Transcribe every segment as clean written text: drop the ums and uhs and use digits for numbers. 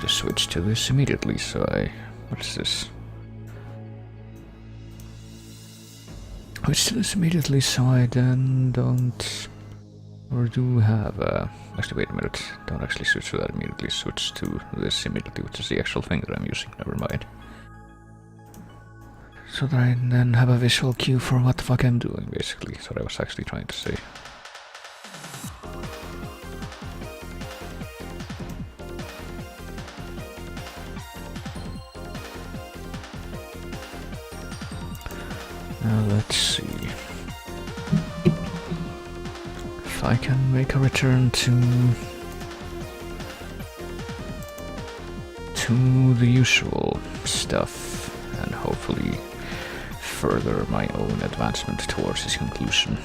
to switch to this immediately, so what is this? Switch to this immediately, so I then don't... Or do have actually, wait a minute. Don't actually switch to that immediately. Switch to this immediately, which is the actual thing that I'm using. Never mind. So that I then have a visual cue for what the fuck I'm doing, basically. That's what I was actually trying to say. Now let's see. If I can make a return to the usual stuff and hopefully further my own advancement towards its conclusion.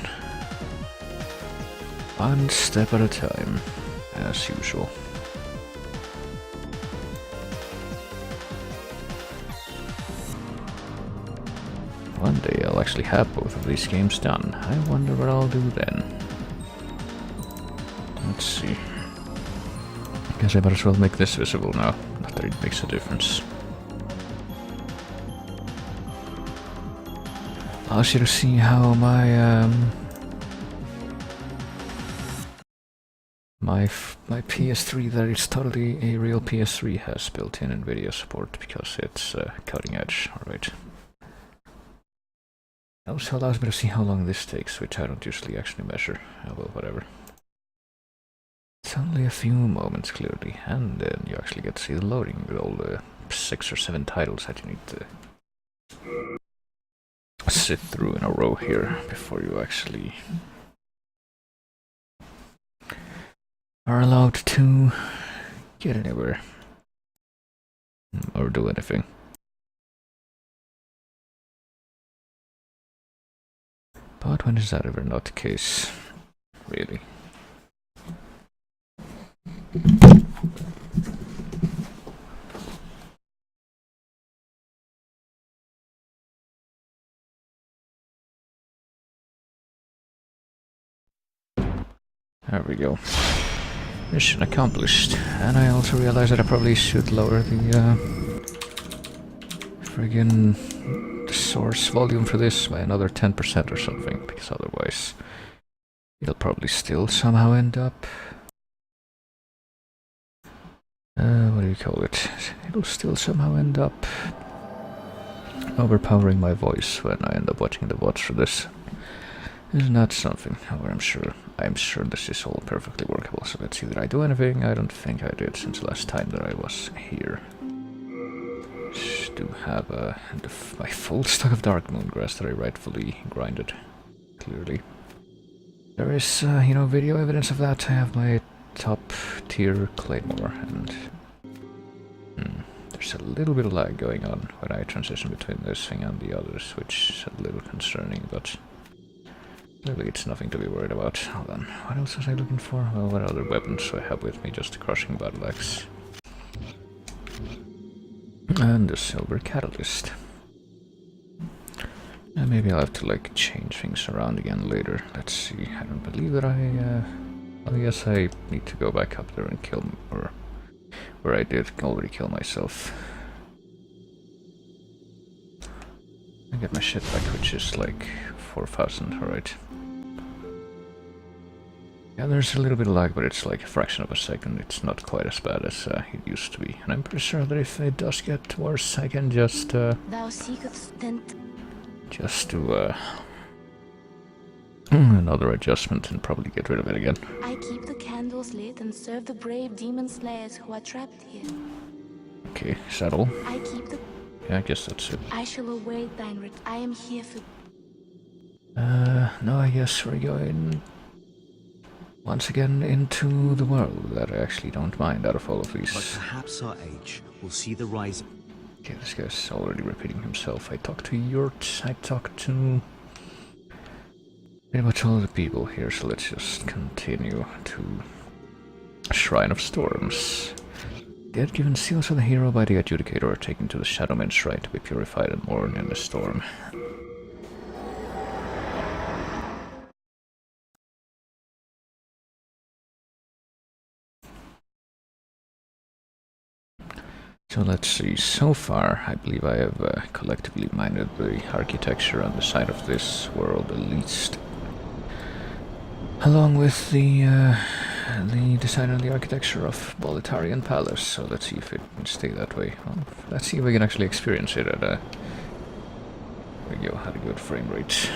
One step at a time, as usual. One day I'll actually have both of these games done. I wonder what I'll do then. Let's see. Guess I might as well make this visible now, not that it makes a difference. I'll you to see how my my PS3, that is totally a real PS3, has built-in NVIDIA support because it's cutting edge. Alright. Also allows me to see how long this takes, which I don't usually actually measure. Oh well, whatever. It's only a few moments, clearly, and then you actually get to see the loading with all the 6 or 7 titles that you need to sit through in a row here before you actually are allowed to get anywhere or do anything. But when is that ever not the case, really? There we go. Mission accomplished. And I also realized that I probably should lower the friggin' source volume for this by another 10% or something, because otherwise it'll probably still somehow end up... what do you call it? It'll still somehow end up overpowering my voice when I end up watching the VODs for this. Isn't that something? However, I'm sure this is all perfectly workable, so let's see, did I do anything? I don't think I did since the last time that I was here. Just do have my full stock of Dark Moon grass that I rightfully grinded, clearly. There is, video evidence of that. I have my top tier Claymore, and there's a little bit of lag going on when I transition between this thing and the others, which is a little concerning, but clearly it's nothing to be worried about. Hold on, what else was I looking for? Well, what other weapons do I have with me? Just a crushing battle axe. And the silver catalyst. And maybe I'll have to like change things around again later. Let's see, I don't believe that I guess I need to go back up there and kill, or where I did already kill myself. I get my shit back, which is like 4,000, alright. Yeah, there's a little bit of lag, but it's like a fraction of a second. It's not quite as bad as it used to be. And I'm pretty sure that if it does get worse, I can just do another adjustment and probably get rid of it again. I keep the candles lit and serve the brave demon slayers who are trapped here. Okay, is that all? I keep the... Yeah, I guess that's it. I shall await thine I am here for... No, I guess we're going once again into the world that I actually don't mind out of all of these. But perhaps our age will see the rise. Okay, this guy's already repeating himself. I talked to Yurt, I talked to pretty much all the people here, so let's just continue to Shrine of Storms. Get given seals of the hero by the adjudicator are taken to the Shadowman's Shrine to be purified and mourn in the storm. So let's see, so far I believe I have collectively minded the architecture on the side of this world at least. Along with the design and the architecture of Bolitarian Palace, so let's see if it can stay that way. Well, let's see if we can actually experience it at a... There we go, had a good frame rate.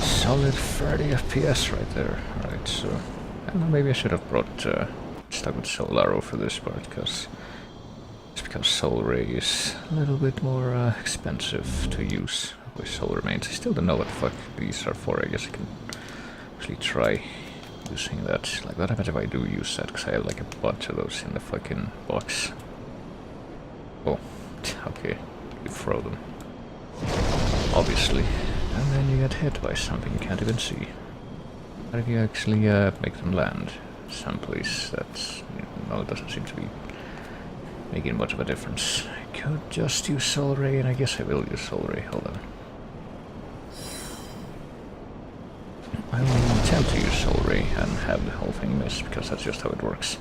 Solid 30 FPS right there. Alright, so I don't know, maybe I should have brought stuck with Soul Arrow for this part, because Soul Ray is a little bit more expensive to use with Soul Remains. I still don't know what the fuck these are for. I guess I can actually try using that. Like, what happens if I do use that? Because I have like a bunch of those in the fucking box. Oh, okay, you throw them. Obviously. And then you get hit by something you can't even see. How do you actually make them land someplace that, it doesn't seem to be making much of a difference? I could just use Soul Ray, and I guess I will use Soul Ray. Hold on. I will attempt to use Soul Ray and have the whole thing miss, because that's just how it works.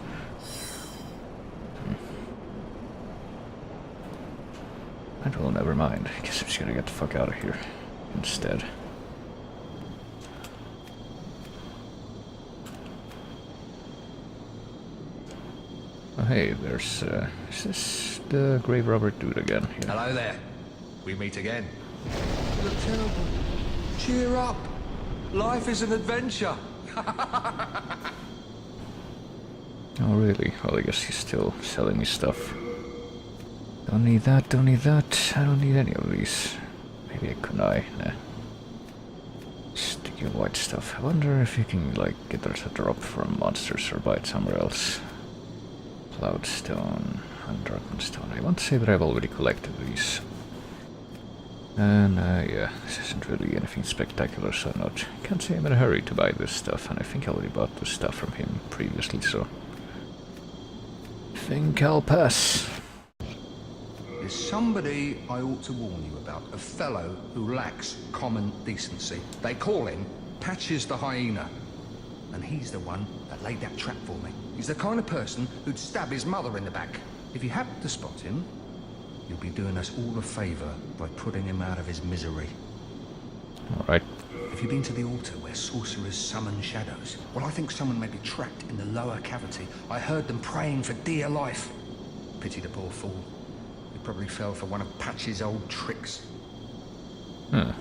And well, never mind. I guess I'm just gonna get the fuck out of here instead. Oh hey, there's is this the Grave Robber dude again? Yeah. Hello there. We meet again. You look terrible. Cheer up. Life is an adventure. Oh really? Well, I guess he's still selling me stuff. Don't need that, don't need that. I don't need any of these. Maybe a kunai. Nah. Sticky white stuff. I wonder if you can, like, get there's a drop from monsters or buy it somewhere else. Cloudstone and Dragonstone. I want to say that I've already collected these. And yeah, this isn't really anything spectacular, so can't say I'm in a hurry to buy this stuff, and I think I already bought this stuff from him previously, so I think I'll pass. There's somebody I ought to warn you about, a fellow who lacks common decency. They call him Patches the Hyena, and he's the one that laid that trap for me. He's the kind of person who'd stab his mother in the back. If you happen to spot him, you'll be doing us all a favour by putting him out of his misery. Alright. Have you been to the altar where sorcerers summon shadows? Well, I think someone may be trapped in the lower cavity. I heard them praying for dear life. Pity the poor fool. He probably fell for one of Patch's old tricks. Huh.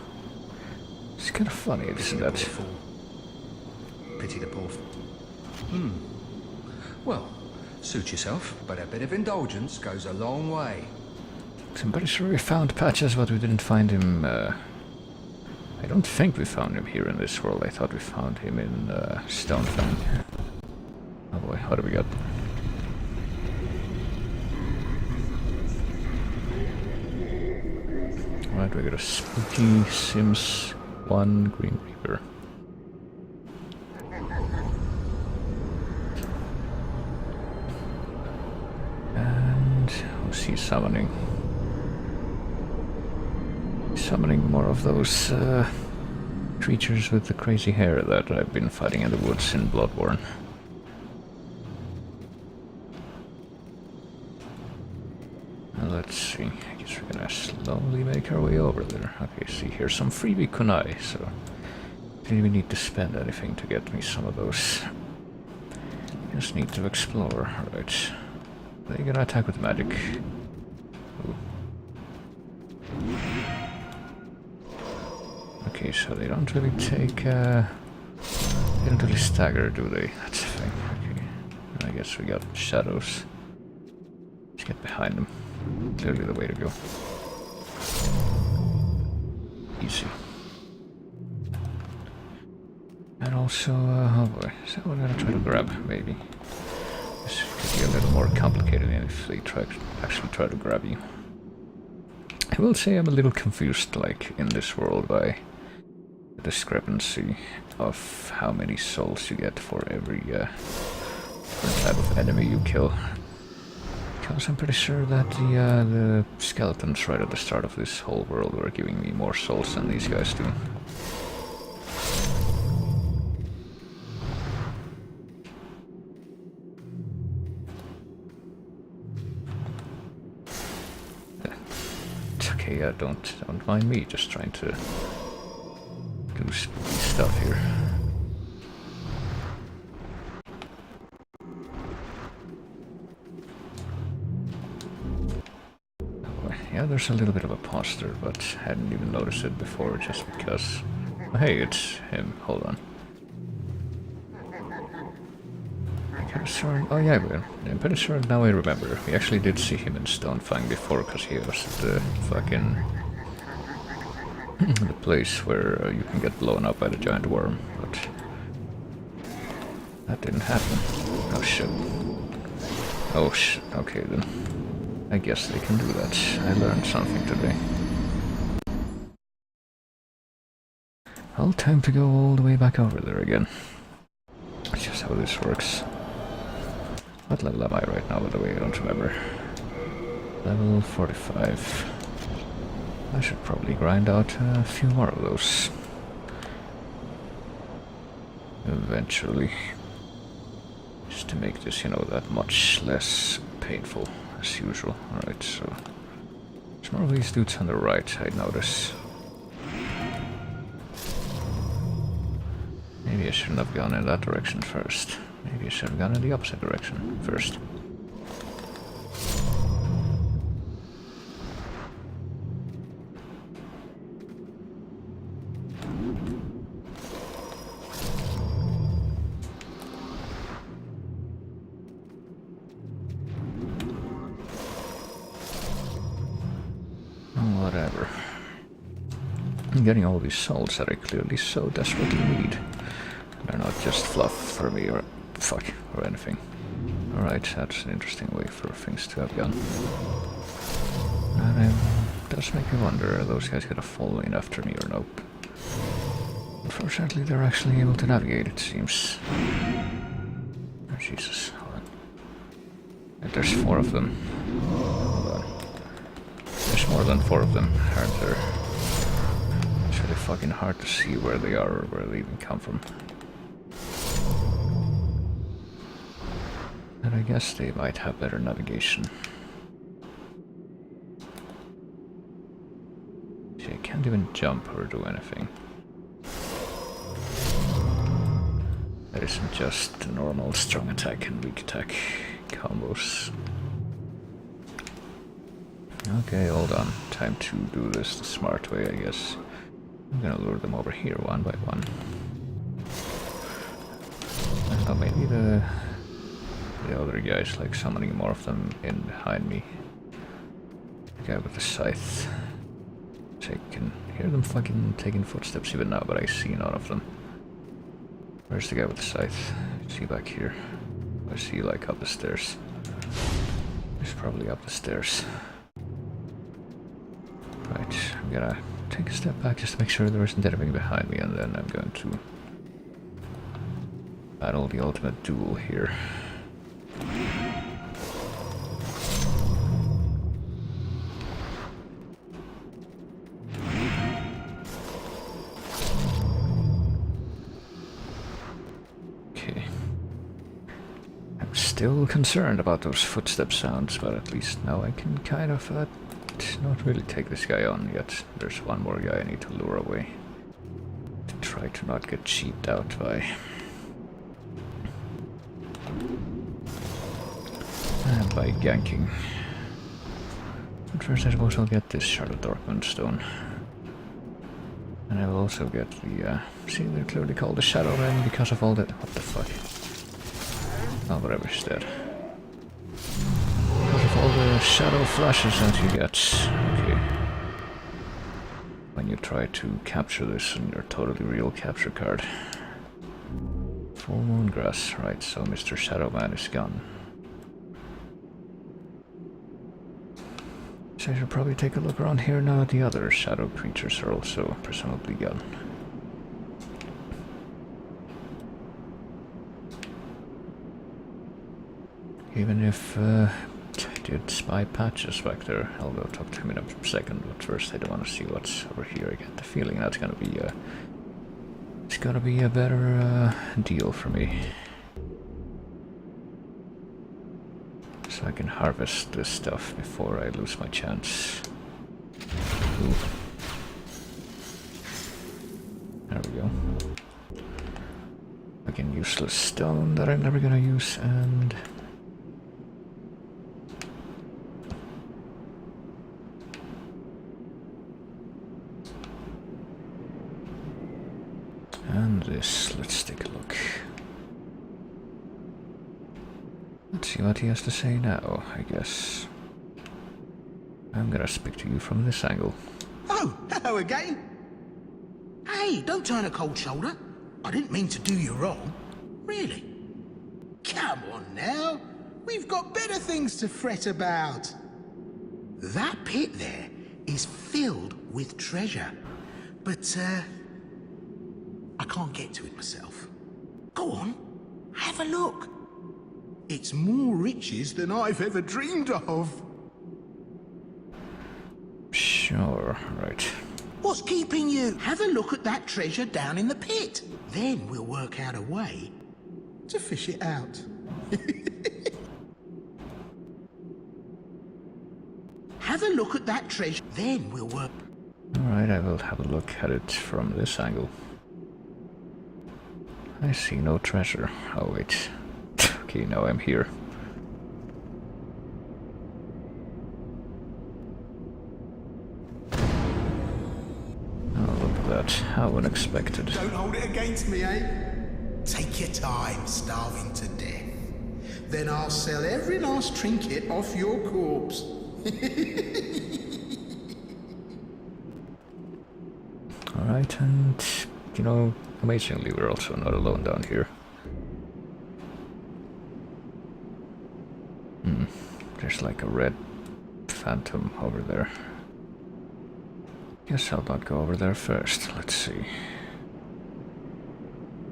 It's kind of funny, isn't that? Pity the poor fool. Well, suit yourself, but a bit of indulgence goes a long way. I'm pretty sure we found Patches, but we didn't find him, I don't think we found him here in this world. I thought we found him in, Stonefang. Oh boy, what do we got? Alright, we got a spooky Sims 1 Green Reaper. And who's he summoning? Summoning more of those creatures with the crazy hair that I've been fighting in the woods in Bloodborne. Let's see, I guess we're gonna slowly make our way over there. Okay, see, here's some freebie kunai, so didn't even need to spend anything to get me some of those. Just need to explore. Alright. They're gonna attack with magic. Ooh. Okay, so they don't really take, they don't really stagger, do they? That's the thing. Okay. I guess we got shadows. Let's get behind them. Clearly the way to go. Easy. And also, oh boy, so we're gonna try to grab, maybe. This could be a little more complicated if they actually try to grab you. I will say I'm a little confused, like, in this world by the discrepancy of how many souls you get for every different type of enemy you kill. Because I'm pretty sure that the skeletons right at the start of this whole world were giving me more souls than these guys do. okay, don't mind me, just trying to do spooky stuff here. Oh, yeah, there's a little bit of a pause there, but hadn't even noticed it before just because... Oh, hey, it's him. Hold on. Oh yeah, I'm pretty sure now I remember. We actually did see him in Stonefang before, because he was at the fucking... the place where you can get blown up by the giant worm, but... that didn't happen. Oh shit. Oh shit, okay then. I guess they can do that. I learned something today. Well, time to go all the way back over there again. That's just how this works. What level am I right now, by the way? I don't remember. Level 45. I should probably grind out a few more of those. Eventually. Just to make this, you know, that much less painful as usual. Alright, so... there's more of these dudes on the right, I notice. Maybe I shouldn't have gone in that direction first. Maybe I should have gone in the opposite direction first. Whatever. I'm getting all these souls that I clearly so desperately need. They're not just fluff for me or fuck or anything. Alright, that's an interesting way for things to have gone. And it does make me wonder, are those guys gonna follow in after me or nope? Unfortunately, they're actually able to navigate, it seems. Oh, Jesus, hold on. And there's 4 of them. Hold on. There's more than 4 of them, aren't there? It's really fucking hard to see where they are or where they even come from. And I guess they might have better navigation. See, I can't even jump or do anything. That isn't just the normal strong attack and weak attack combos. Okay, hold on. Time to do this the smart way, I guess. I'm gonna lure them over here one by one. I don't know, maybe the other guys, like summoning more of them in behind me. The guy with the scythe. So I can hear them fucking taking footsteps even now, but I see none of them. Where's the guy with the scythe? Is he back here? Or is he like up the stairs? He's probably up the stairs. Right, I'm gonna take a step back just to make sure there isn't anything behind me, and then I'm going to battle the ultimate duel here. Okay. I'm still concerned about those footstep sounds, but at least now I can kind of not really take this guy on yet. There's one more guy I need to lure away. To try to not get cheaped out by. And by ganking. But first I suppose I'll get this Shard of Darkmoon stone. And I will also get the, see, they're clearly called the Shadow Men because of all that. What the fuck? Oh, whatever, he's dead. Because of all the shadow flashes that you get. Okay. When you try to capture this on your totally real capture card. Full Moon Grass, right, so Mr. Shadow Man is gone. So I should probably take a look around here now. The other shadow creatures are also presumably gone. Even if I did spy Patches back there, I'll go talk to him in a second, but first I don't want to see what's over here. I get the feeling that's gonna be it's gonna be a better deal for me. So I can harvest this stuff before I lose my chance. There we go. Again, useless stone that I'm never gonna use, and... And this, let's take a look. Let's see what he has to say now, I guess. I'm gonna speak to you from this angle. Oh, hello again. Hey, don't turn a cold shoulder. I didn't mean to do you wrong. Really? Come on now. We've got better things to fret about. That pit there is filled with treasure. But, I can't get to it myself. Go on, have a look. It's more riches than I've ever dreamed of. Sure, right. What's keeping you? Have a look at that treasure down in the pit. Then we'll work out a way to fish it out. Have a look at that treasure. Then we'll work... Alright, I will have a look at it from this angle. I see no treasure. Oh wait. Okay, now I'm here. Oh, look at that. How unexpected. Don't hold it against me, eh? Take your time starving to death. Then I'll sell every last trinket off your corpse. Alright, and you know, amazingly, we're also not alone down here. There's like a red phantom over there. Guess I'll not go over there first. Let's see.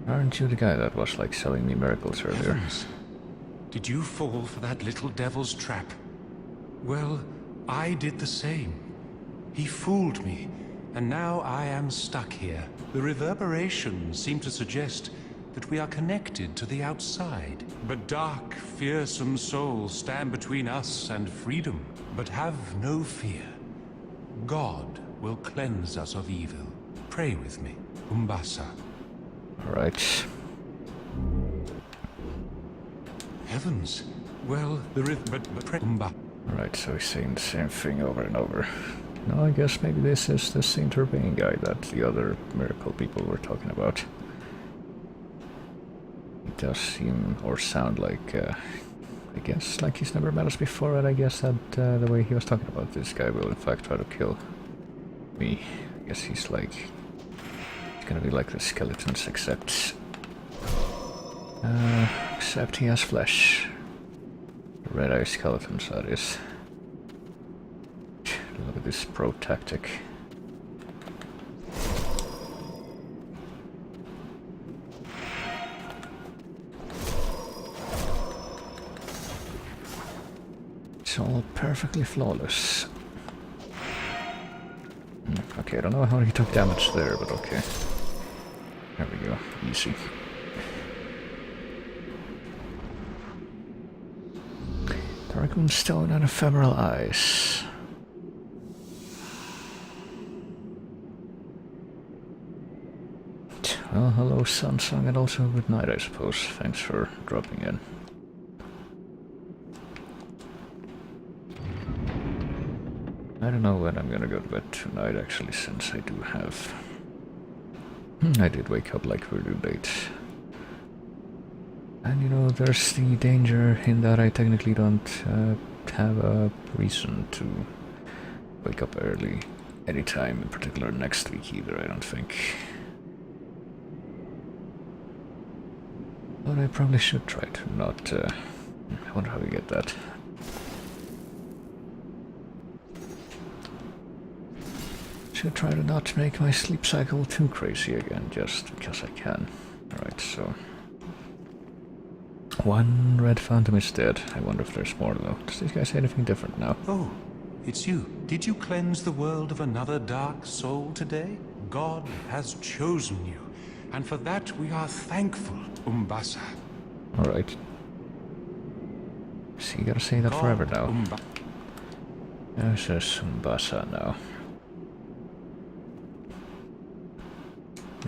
Aren't you the guy that was like selling me miracles earlier? Heavens. Did you fall for that little devil's trap? Well, I did the same. He fooled me, and now I am stuck here. The reverberations seem to suggest that we are connected to the outside. But dark, fearsome souls stand between us and freedom. But have no fear. God will cleanse us of evil. Pray with me, Umbasa. Alright. Heavens. Well, but pray, Umbasa. Alright, so he's saying the same thing over and over. No, I guess maybe this is the Saint Urbain guy that the other miracle people were talking about. He does seem or sound like, I guess, like he's never met us before, and I guess that the way he was talking about this guy will in fact try to kill me. I guess he's like, he's gonna be like the skeletons, except he has flesh. Red-eye skeletons, that is. Look at this pro tactic. It's all perfectly flawless. Okay, I don't know how he took damage there, but okay. There we go, easy. Dark stone and ephemeral eyes. Well, hello Sunsong, and also good night, I suppose. Thanks for dropping in. I don't know when I'm gonna go to bed tonight, actually, since I do have... I did wake up like really late. And you know, there's the danger in that I technically don't have a reason to wake up early anytime, in particular next week either, I don't think. But I probably should try to not... I wonder how we get that. Should try to not make my sleep cycle too crazy again, just because I can. Alright, so... One red phantom is dead. I wonder if there's more though. Does this guy say anything different now? Oh, it's you. Did you cleanse the world of another dark soul today? God has chosen you, and for that we are thankful, Umbasa. Alright. So you gotta say that forever now. Umba. There's Umbasa now.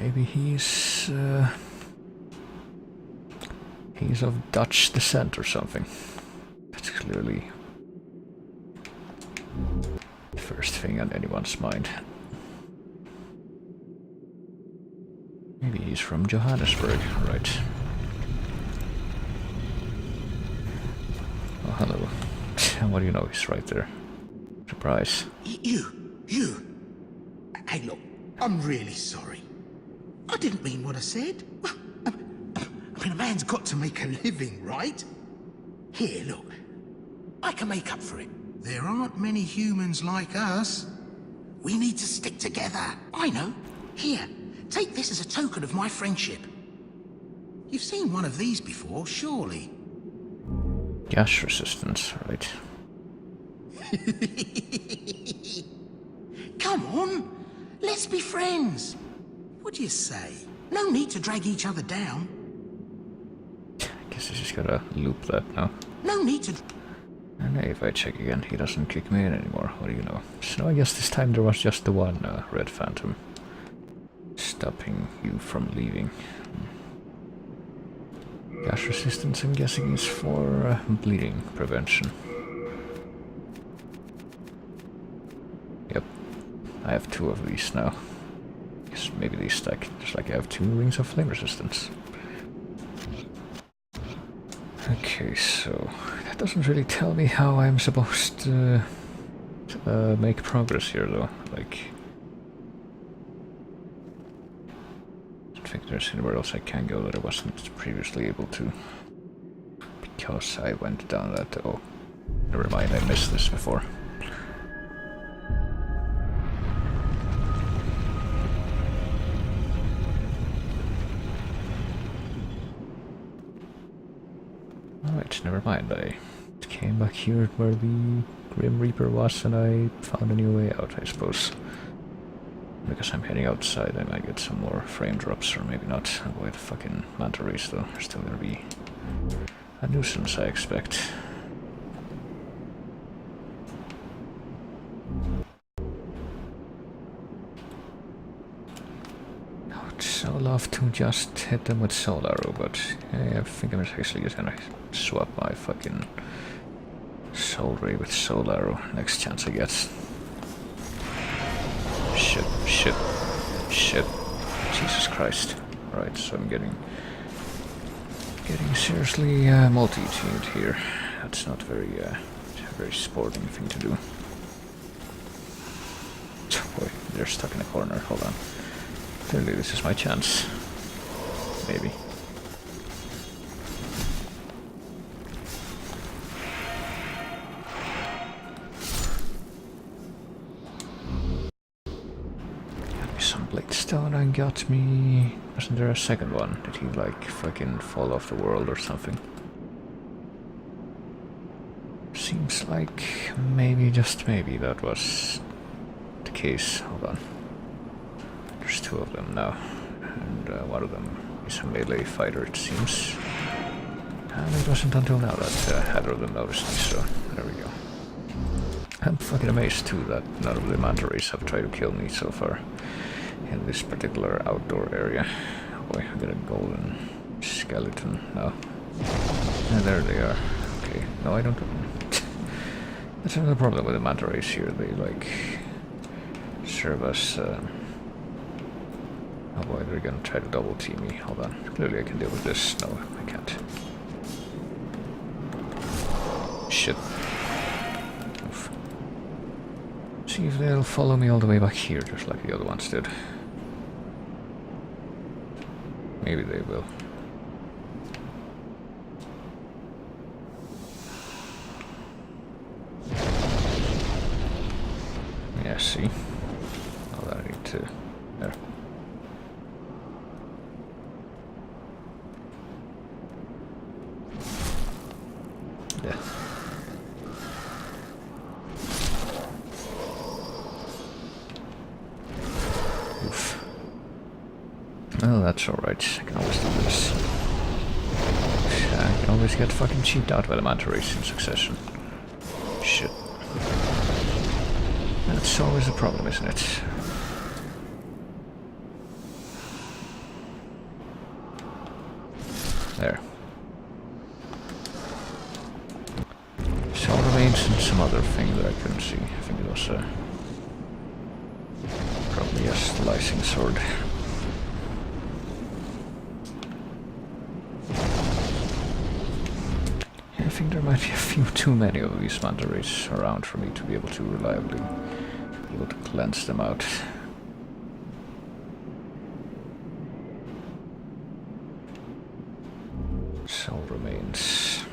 Maybe he's of Dutch descent or something. That's clearly the first thing on anyone's mind. Maybe he's from Johannesburg, right? Oh, hello. What do you know? He's right there. Surprise. You. Hey, look, I'm really sorry. I didn't mean what I said. I mean, a man's got to make a living, right? Here, look. I can make up for it. There aren't many humans like us. We need to stick together. I know. Here, take this as a token of my friendship. You've seen one of these before, surely. Gas resistance, right? Come on, let's be friends. What do you say? No need to drag each other down. Guess I just gotta loop that now. No need to... And if I check again, he doesn't kick me in anymore. What do you know? So I guess this time there was just the one red phantom stopping you from leaving. Gas resistance, I'm guessing, is for bleeding prevention. Yep, I have 2 of these now. Guess maybe they stack, just like I have 2 rings of flame resistance. Okay, so that doesn't really tell me how I'm supposed to make progress here, though. Like, I don't think there's anywhere else I can go that I wasn't previously able to, because I went down that. Oh, never mind, I missed this before. Alright, never mind. I came back here where the Grim Reaper was and I found a new way out, I suppose. Because I'm heading outside, I might get some more frame drops, or maybe not. Avoid the fucking manta rays, though. They're still gonna be a nuisance, I expect. I would so love to just hit them with Soul Arrow, but I think I'm actually just gonna swap my fucking Soul Ray with Soul Arrow next chance I get. Shit. Jesus Christ. Alright, so I'm getting seriously multi-teamed here. That's not very sporting thing to do. Boy, they're stuck in a corner. Hold on. Clearly this is my chance. Maybe. Some Bladestone and got me... Wasn't there a second one? Did he like fucking fall off the world or something? Seems like maybe, just maybe, that was the case. Hold on. There's 2 of them now. And one of them is a melee fighter, it seems. And it wasn't until now that either of them noticed me, so there we go. I'm fucking amazed too that none of the manta rays have tried to kill me so far in this particular outdoor area. Oh boy, I got a golden skeleton now. And there they are. Okay, no, I don't... That's another problem with the manta rays here. They like serve us... Oh boy, they're gonna try to double team me. Hold on. Clearly I can deal with this. No, I can't. Shit. Oof. See if they'll follow me all the way back here, just like the other ones did. Maybe they will. Yeah, see? All that I need to... There. Yeah. Oof. Well, that's alright. I can always do this. I can always get fucking cheaped out by the manta rays in succession. Shit. That's always a problem, isn't it? There. Soul remains and some other thing that I couldn't see. I think it was probably a slicing sword. I think there might be a few too many of these manta rays around for me to be able to reliably cleanse them out. Soul remains.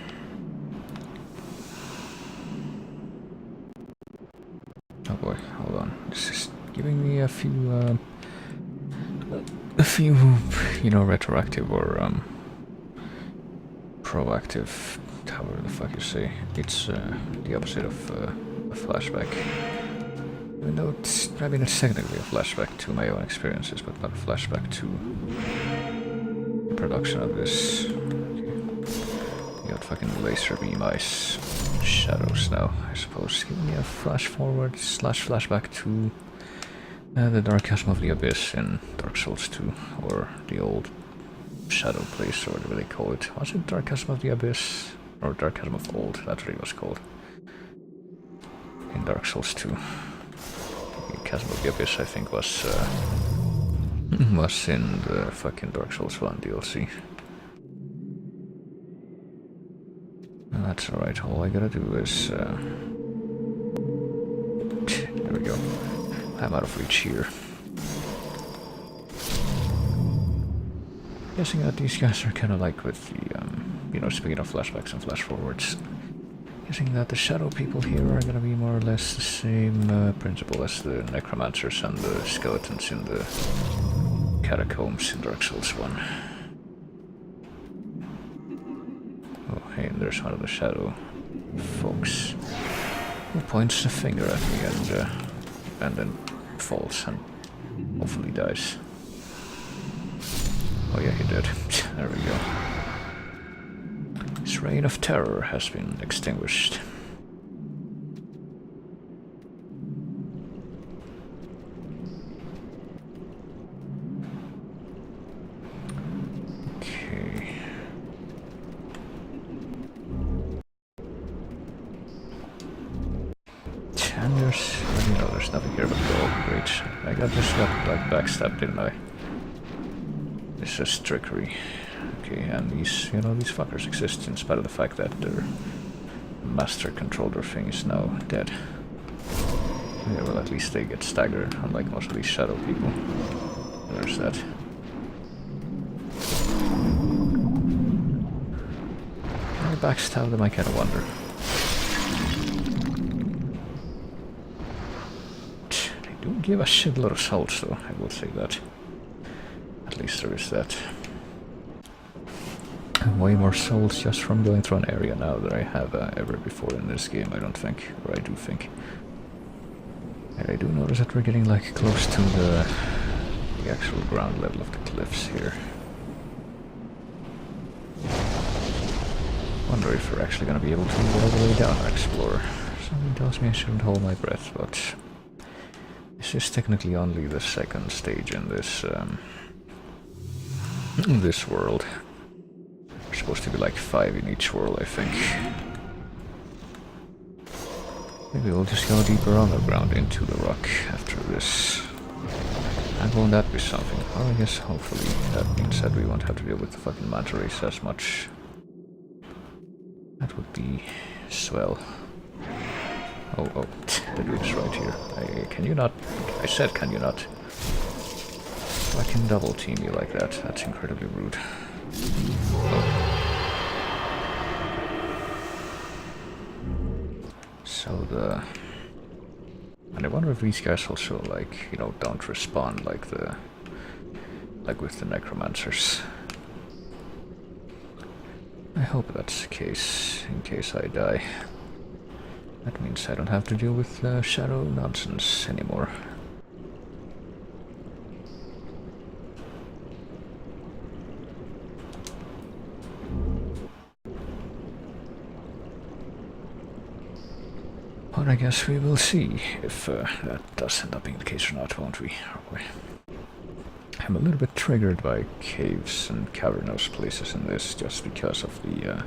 Oh boy, hold on. This is giving me a few, you know, retroactive or proactive, however the fuck you say. It's the opposite of a flashback. Even though it's, I mean, it's technically a flashback to my own experiences, but not a flashback to the production of this. You got fucking laser beam eyes, shadows now, I suppose. Give me a flash forward / flashback to the Dark Chasm of the Abyss in Dark Souls 2, or the old shadow place, or whatever they call it. Was it Dark Chasm of the Abyss? Or Dark Chasm of Old, that's what it was called. In Dark Souls 2. The Chasm of the Abyss, I think, was in the fucking Dark Souls 1 DLC. That's alright, all I gotta do is... there we go. I'm out of reach here. Guessing that these guys are kinda like with the, you know, speaking of flashbacks and flash forwards, guessing that the shadow people here are gonna be more or less the same principle as the necromancers and the skeletons in the catacombs in Dark Souls 1. Oh, hey, and there's one of the shadow folks who points a finger at me and then falls and hopefully dies. Oh yeah, he did. There we go. His reign of terror has been extinguished. Okay. And there's, you know, there's nothing here but gold. Great. I just got like backstabbed, didn't I? This is trickery. Okay, and these, you know, these fuckers exist in spite of the fact that their master controller thing is now dead. Yeah, well, at least they get staggered, unlike most of these shadow people. There's that. I backstab them, I kinda wonder. They do give a shitload of souls, though, I will say that. At least there is that. Way more souls just from going through an area now than I have ever before in this game, I don't think. Or I do think. And I do notice that we're getting like close to the actual ground level of the cliffs here. Wonder if we're actually gonna be able to get all the way down and explore. Something tells me I shouldn't hold my breath, but this is technically only the second stage in this this world. There's supposed to be like 5 in each world, I think. Maybe we'll just go deeper underground into the rock after this. And won't that be something? Well, I guess hopefully that means that we won't have to deal with the fucking manta rays as much. That would be swell. Oh, the dude's right here. Can you not? I said, can you not? I can double team you like that. That's incredibly rude. Oh. So and I wonder if these guys also, like, you know, don't respond like with the necromancers. I hope that's the case, in case I die. That means I don't have to deal with shadow nonsense anymore. But I guess we will see if that does end up being the case or not, won't we? I'm a little bit triggered by caves and cavernous places in this just because of the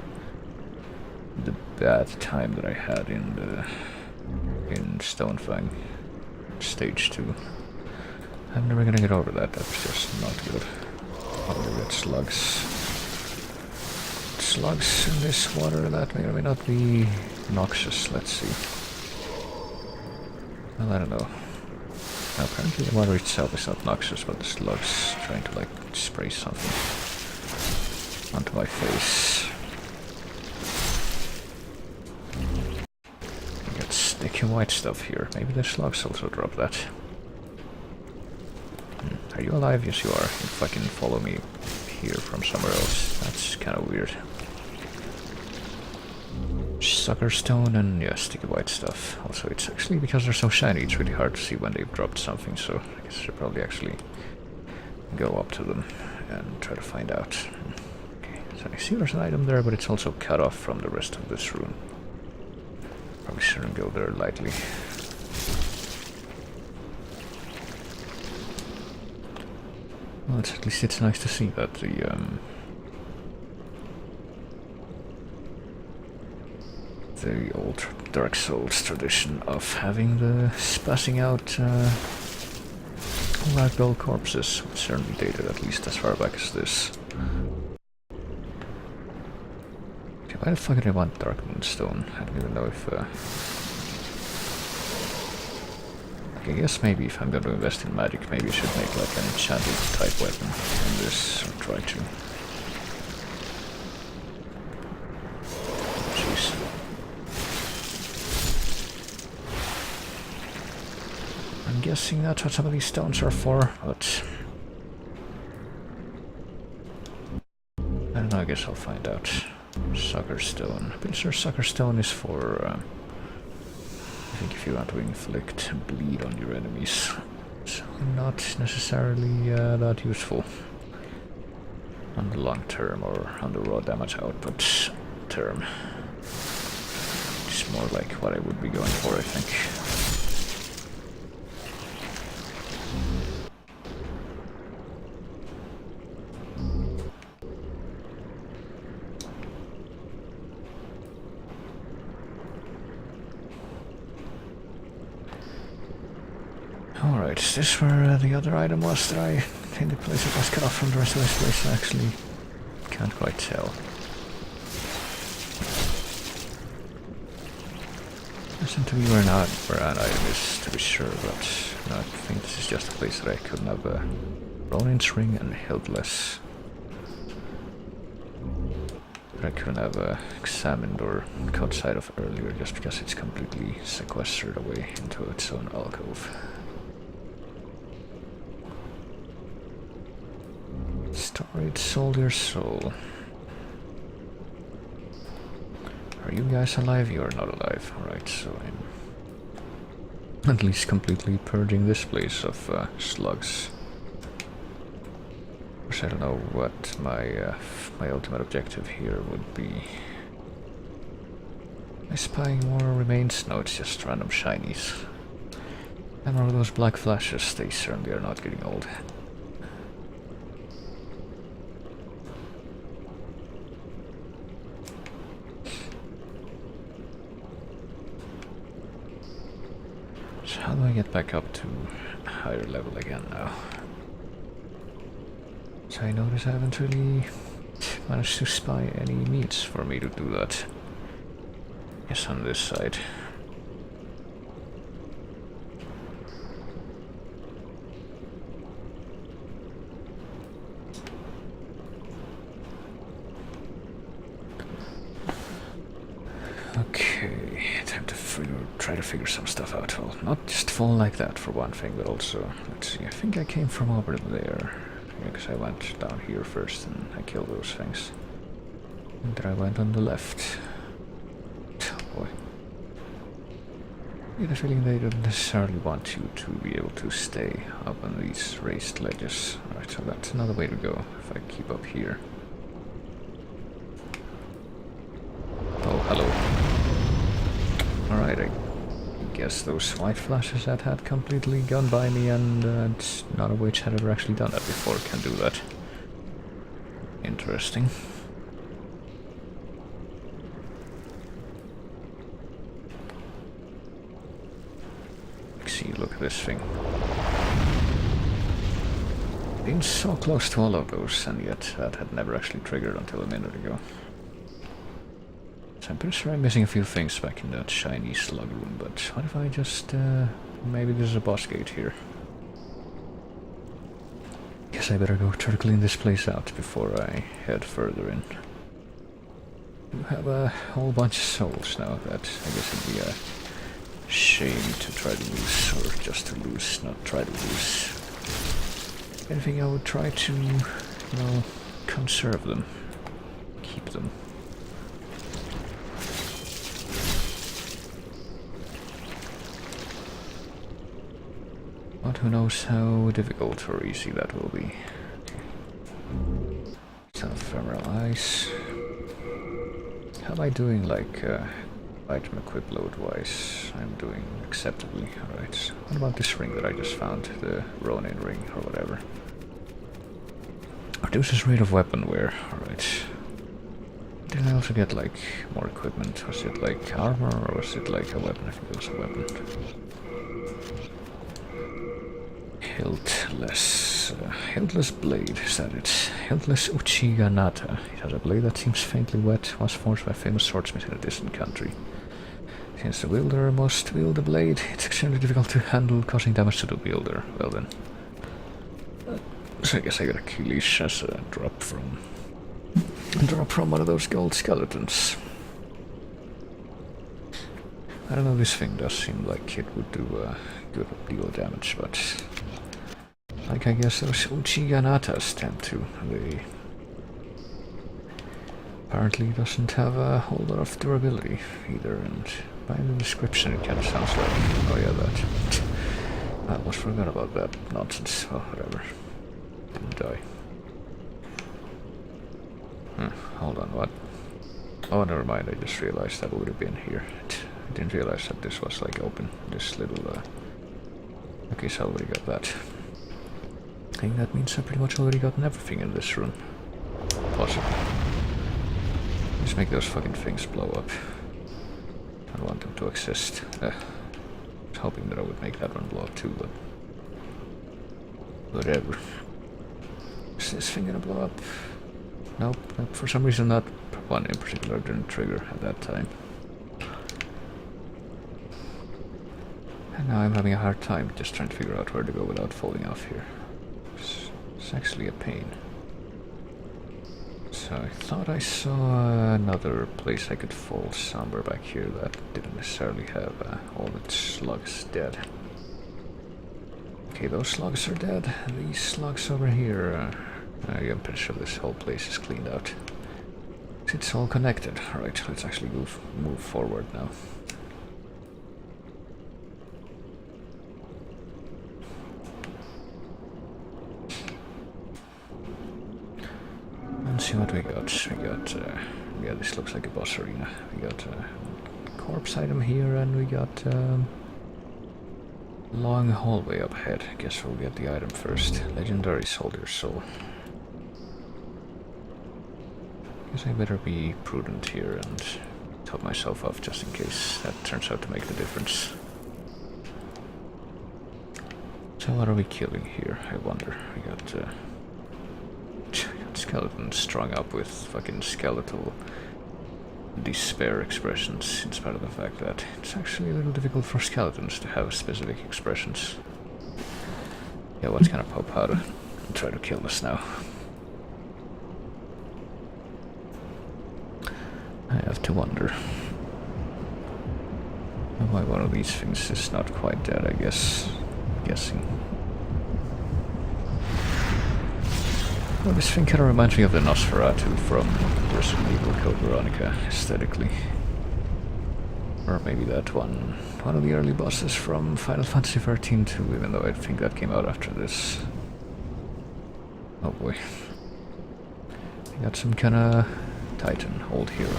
bad time that I had in Stonefang Stage 2. I'm never gonna get over that, that's just not good. Oh, we got slugs. Slugs in this water that may or may not be noxious, let's see. Well, I don't know. Now, apparently the water itself is not noxious, but the slugs trying to like spray something onto my face. We got sticky white stuff here. Maybe the slugs also drop that. Are you alive? Yes, you are. You fucking follow me here from somewhere else. That's kind of weird. Sucker stone and yeah, sticky white stuff. Also, it's actually because they're so shiny, it's really hard to see when they've dropped something, so I guess I should probably actually go up to them and try to find out. Okay, so I see there's an item there, but it's also cut off from the rest of this room. Probably shouldn't go there lightly. Well, at least it's nice to see that the old Dark Souls tradition of having the spazzing out ragdoll corpses was certainly dated at least as far back as this. Okay, why the fuck did I want Dark Moonstone? I don't even know if I guess maybe if I'm going to invest in magic, maybe I should make like an enchanted type weapon in this, or try to. Jeez. I'm guessing that's what some of these stones are for, but I don't know, I guess I'll find out. Sucker Stone. I'm pretty sure Sucker Stone is for I think if you want to inflict bleed on your enemies, it's not necessarily that useful on the long term or on the raw damage output term. It's more like what I would be going for, I think. Alright, is this where the other item was that I think the place that was cut off from the rest of this place? I actually can't quite tell. There seems to be where an item is, to be sure, but no, I think this is just a place that I couldn't have Ronin's ring and Hildless. That I couldn't have examined or caught sight of earlier just because it's completely sequestered away into its own alcove. Storied Soldier Soul. Are you guys alive? You are not alive. Alright, so I'm at least completely purging this place of slugs. Of course, I don't know what my ultimate objective here would be. Am I spying more remains? No, it's just random shinies. And one of those black flashes, they certainly are not getting old. How do I get back up to a higher level again now? So I notice I haven't really managed to spy any meats for me to do that. Yes, on this side. Okay, time to try to figure some stuff out. Well, not just fall like that for one thing, but also, let's see, I think I came from over there. Because I went down here first and I killed those things. And then I went on the left. Oh boy. I get a feeling they don't necessarily want you to be able to stay up on these raised ledges. Alright, so that's another way to go if I keep up here. Oh, hello. Alright, I guess those white flashes that had completely gone by me and none of which had ever actually done that before can do that. Interesting. See, look at this thing. Been so close to all of those, and yet that had never actually triggered until a minute ago. So I'm pretty sure I'm missing a few things back in that shiny slug room, but what if I just, maybe there's a boss gate here. Guess I better go try to clean this place out before I head further in. You have a whole bunch of souls now that I guess it'd be a shame to try to lose, or just to lose, not try to lose. Anything I would try to, you know, conserve them, keep them. But who knows how difficult or easy that will be. Some ephemeral ice. How am I doing, like, item equip load wise? I'm doing acceptably. Alright. What about this ring that I just found? The Ronin ring or whatever. Reduces rate of weapon wear. Alright. Did I also get like more equipment? Was it like armor or was it like a weapon? I think it was a weapon. Hiltless blade, is that it? Hiltless Uchiga Nata. It has a blade that seems faintly wet, was forged by a famous swordsmith in a distant country. Since the wielder must wield the blade, it's extremely difficult to handle, causing damage to the wielder. Well then. So I guess I got a key leash as a drop from one of those gold skeletons. I don't know, this thing does seem like it would do a good deal of damage, but like I guess those Uchiga Natas tend to. They apparently doesn't have a whole lot of durability either, and by the description it kind of sounds like, oh yeah, that. I almost forgot about that nonsense. Oh, whatever. Didn't die. Hold on, what? Oh, never mind, I just realized that would have been here. I didn't realize that this was like open, this little, okay, so I already got that. I think that means I pretty much already gotten everything in this room. Possibly. Just make those fucking things blow up. I don't want them to exist. I was hoping that I would make that one blow up too, but whatever. Is this thing gonna blow up? Nope, for some reason that one in particular didn't trigger at that time. And now I'm having a hard time just trying to figure out where to go without falling off here. It's actually a pain. So I thought I saw another place I could fall somewhere back here that didn't necessarily have all its slugs dead. Okay, those slugs are dead. These slugs over here, I'm pretty sure this whole place is cleaned out. It's all connected. Alright, let's actually move forward now. Let's see what we got. We got, yeah, this looks like a boss arena. We got a corpse item here, and we got long hallway up ahead. I guess we'll get the item first. Legendary Soldier Soul. Guess I better be prudent here and top myself off just in case that turns out to make the difference. So what are we killing here, I wonder? We got skeletons strung up with fucking skeletal despair expressions, in spite of the fact that it's actually a little difficult for skeletons to have specific expressions. Yeah, what's gonna pop out and try to kill us now? I have to wonder why one of these things is not quite dead, I guess. Guessing. Well, this thing kind of reminds me of the Nosferatu from Resident Evil Code Veronica, aesthetically. Or maybe that one of the early bosses from Final Fantasy XIII too, even though I think that came out after this. Oh boy. I got some kind of Titan, old hero.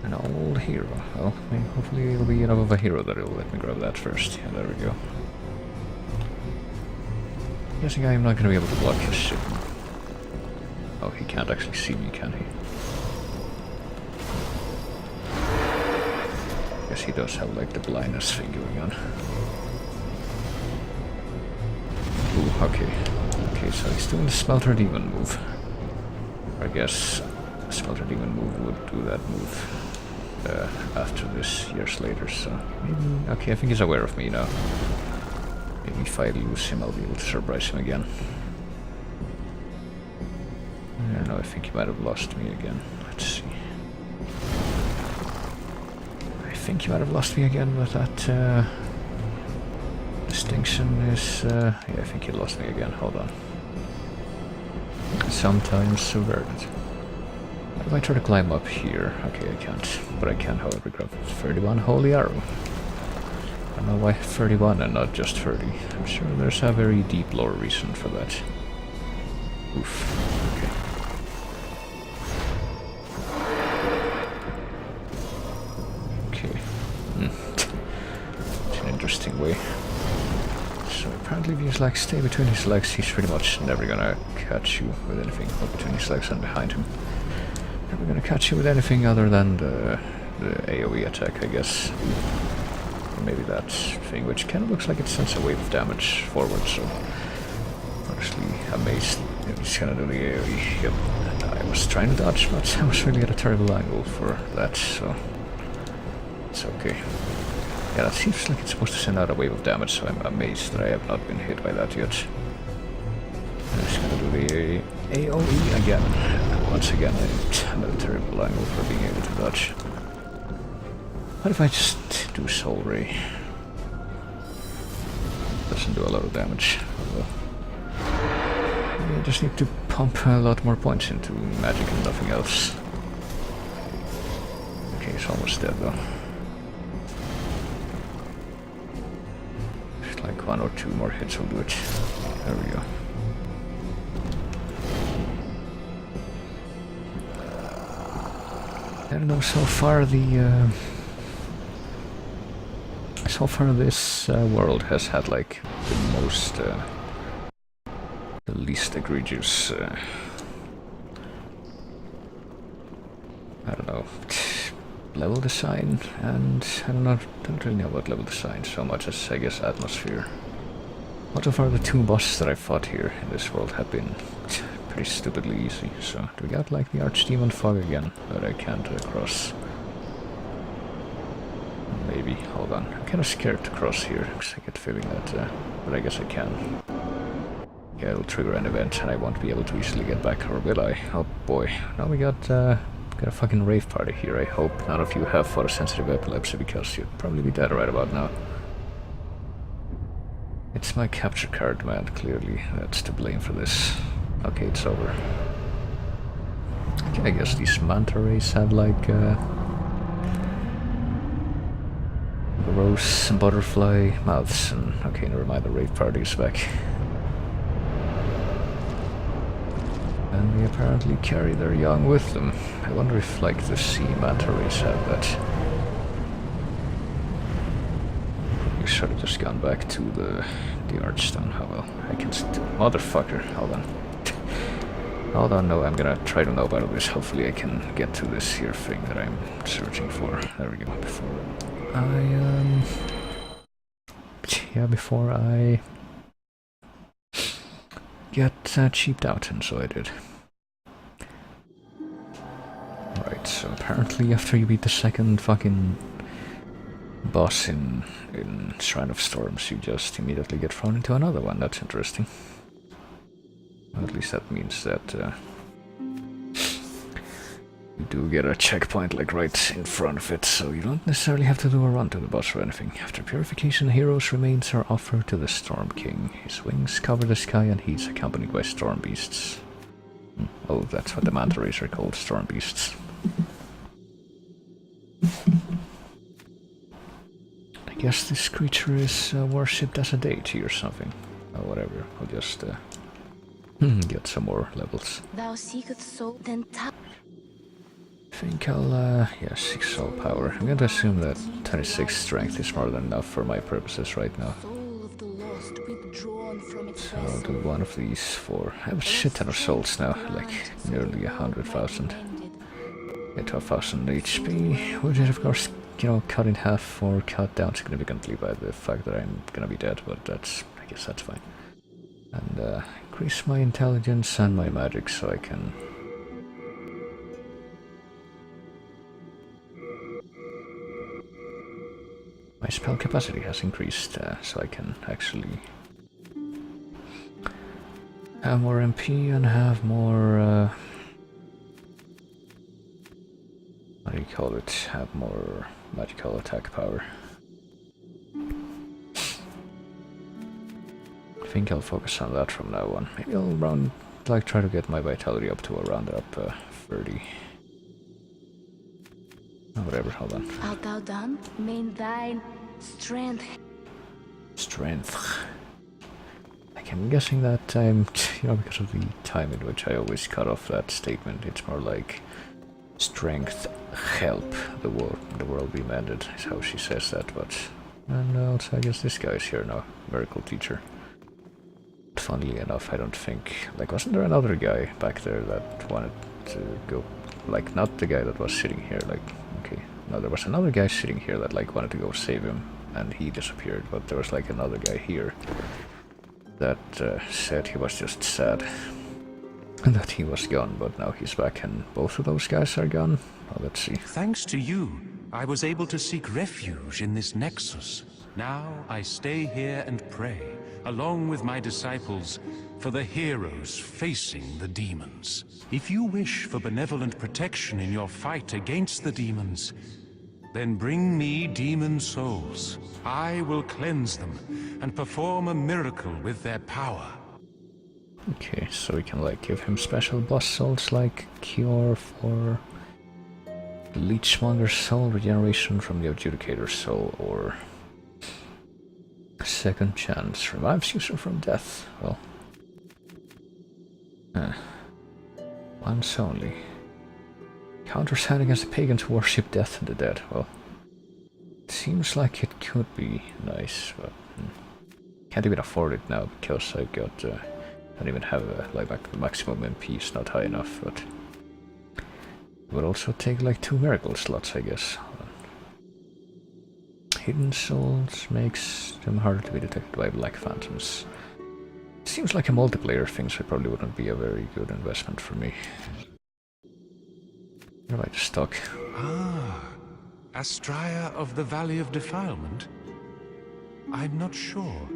An old hero. Well, hopefully it'll be enough of a hero that it'll let me grab that first. Yeah, there we go. Guessing I'm not gonna be able to block his shit. Oh, he can't actually see me, can he? Guess he does have like the blindness thing going on. Ooh, okay. Okay, so he's doing the Smelter Demon move. I guess the Smelter Demon move would do that move after this, years later, so maybe... Okay, I think he's aware of me now. Maybe if I lose him, I'll be able to surprise him again. I don't know, I think he might have lost me again. Let's see. I think he might have lost me again, but that distinction is... yeah, I think he lost me again. Hold on. Sometimes subverted. If I try to climb up here... Okay, I can't. But I can, however, grab 31 Holy Arrow. I don't know why 31 and not just 30. I'm sure there's a very deep lore reason for that. Oof. Okay. Okay. It's an interesting way. So apparently if you like stay between his legs, he's pretty much never gonna catch you with anything. Or between his legs and behind him. Never gonna catch you with anything other than the AoE attack, I guess. Maybe that thing, which kind of looks like it sends a wave of damage forward, so honestly amazed if he's gonna do the AoE. Yep. I was trying to dodge, but I was really at a terrible angle for that, so it's okay. Yeah, that seems like it's supposed to send out a wave of damage, so I'm amazed that I have not been hit by that yet. I'm just gonna do the AoE again. And once again, I'm at a terrible angle for being able to dodge. What if I just do Soul Ray? Doesn't do a lot of damage. Well, maybe I just need to pump a lot more points into magic and nothing else. Okay, he's almost dead though. Just like 1 or 2 more hits will do it. There we go. I don't know, so far this world has had like the most, the least egregious, I don't know, level design, and I don't really know about level design so much as I guess atmosphere. But so far the 2 bosses that I fought here in this world have been pretty stupidly easy, so do we got like the Archdemon Fog again that I can't cross? Maybe, hold on. I'm kind of scared to cross here, because I get the feeling that, but I guess I can. Yeah, it'll trigger an event, and I won't be able to easily get back, or will I? Oh boy. Now we got a fucking rave party here. I hope none of you have photosensitive epilepsy, because you'd probably be dead right about now. It's my capture card, man, clearly. That's to blame for this. Okay, it's over. I guess these manta rays have like, rose and butterfly mouths, and okay, never mind, the rave party is back. And they apparently carry their young with them. I wonder if like the sea manta rays have that. You should have just gone back to the Archstone. How well, I can motherfucker, hold on. Hold on, no, I'm gonna try to know about this. Hopefully I can get to this here thing that I'm searching for. There we go, before I get cheaped out, and so I did. Right, so apparently after you beat the second fucking boss in Shrine of Storms, you just immediately get thrown into another one. That's interesting. At least that means that you do get a checkpoint like right in front of it, so you don't necessarily have to do a run to the boss or anything. After purification, hero's remains are offered to the Storm King. His wings cover the sky and he's accompanied by storm beasts. Oh, that's what the manta rays are called, storm beasts. I guess this creature is worshipped as a deity or something. Or whatever, I'll just get some more levels. Thou seekest soul, then I think I'll, yeah, 6 soul power. I'm going to assume that 26 strength is more than enough for my purposes right now. Soul of the lost withdrawn from its So I'll vessel. do one of these for... I have a shit ton of souls now, like nearly 100,000. Yeah, 12,000 HP, which is of course, you know, cut in half or cut down significantly by the fact that I'm gonna be dead, but that's... I guess that's fine. And increase my intelligence and my magic so I can... My spell capacity has increased, so I can actually have more MP and have more, what do you call it? Have more magical attack power. I think I'll focus on that from now on. Maybe I'll try to get my vitality up to around 30. Oh, whatever, hold on. Art thou done? Main thine strength. Strength. Like, I'm guessing that I'm, you know, because of the time in which I always cut off that statement, it's more like strength help the world be mended, is how she says that, but... And also, I guess this guy is here now, miracle teacher. Funnily enough, I don't think... Like, wasn't there another guy back there that wanted to go... Like, not the guy that was sitting here, like... Okay, no, there was another guy sitting here that, like, wanted to go save him, and he disappeared, but there was, like, another guy here that said he was just sad that he was gone, but now he's back, and both of those guys are gone. Well, let's see. Thanks to you, I was able to seek refuge in this nexus. Now I stay here and pray, along with my disciples, for the heroes facing the demons. If you wish for benevolent protection in your fight against the demons, then bring me demon souls. I will cleanse them and perform a miracle with their power. Okay, so we can, like, give him special boss souls like Cure for Leechmonger's soul, regeneration from the Adjudicator's soul, or Second Chance, revives user from death. Well, once only. Counters hand against the pagans who worship death and the dead. Well, it seems like it could be nice, but can't even afford it now because I got... don't even have like the maximum MP is not high enough, but it would also take like 2 miracle slots, I guess. Hidden souls makes them harder to be detected by black phantoms. It seems like a multiplayer thing, so it probably wouldn't be a very good investment for me. Where am I just stuck? Ah, Astraea of the Valley of Defilement? I'm not sure,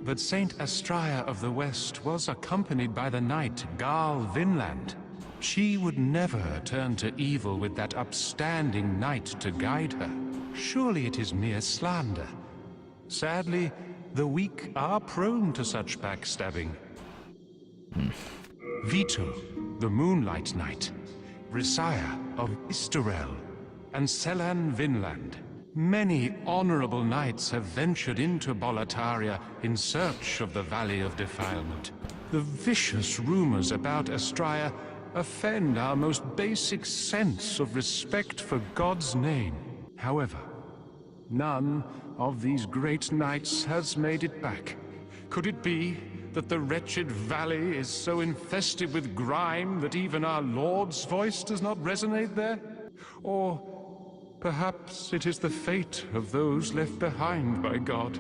but Saint Astraea of the West was accompanied by the knight Garl Vinland. She would never turn to evil with that upstanding knight to guide her. Surely it is mere slander. Sadly, the weak are prone to such backstabbing. Vito, the Moonlight Knight, Risaya of Istarel, and Selan Vinland. Many honorable knights have ventured into Boletaria in search of the Valley of Defilement. The vicious rumors about Astraea offend our most basic sense of respect for God's name. However, none of these great knights has made it back. Could it be that the wretched valley is so infested with grime that even our Lord's voice does not resonate there? Or perhaps it is the fate of those left behind by God.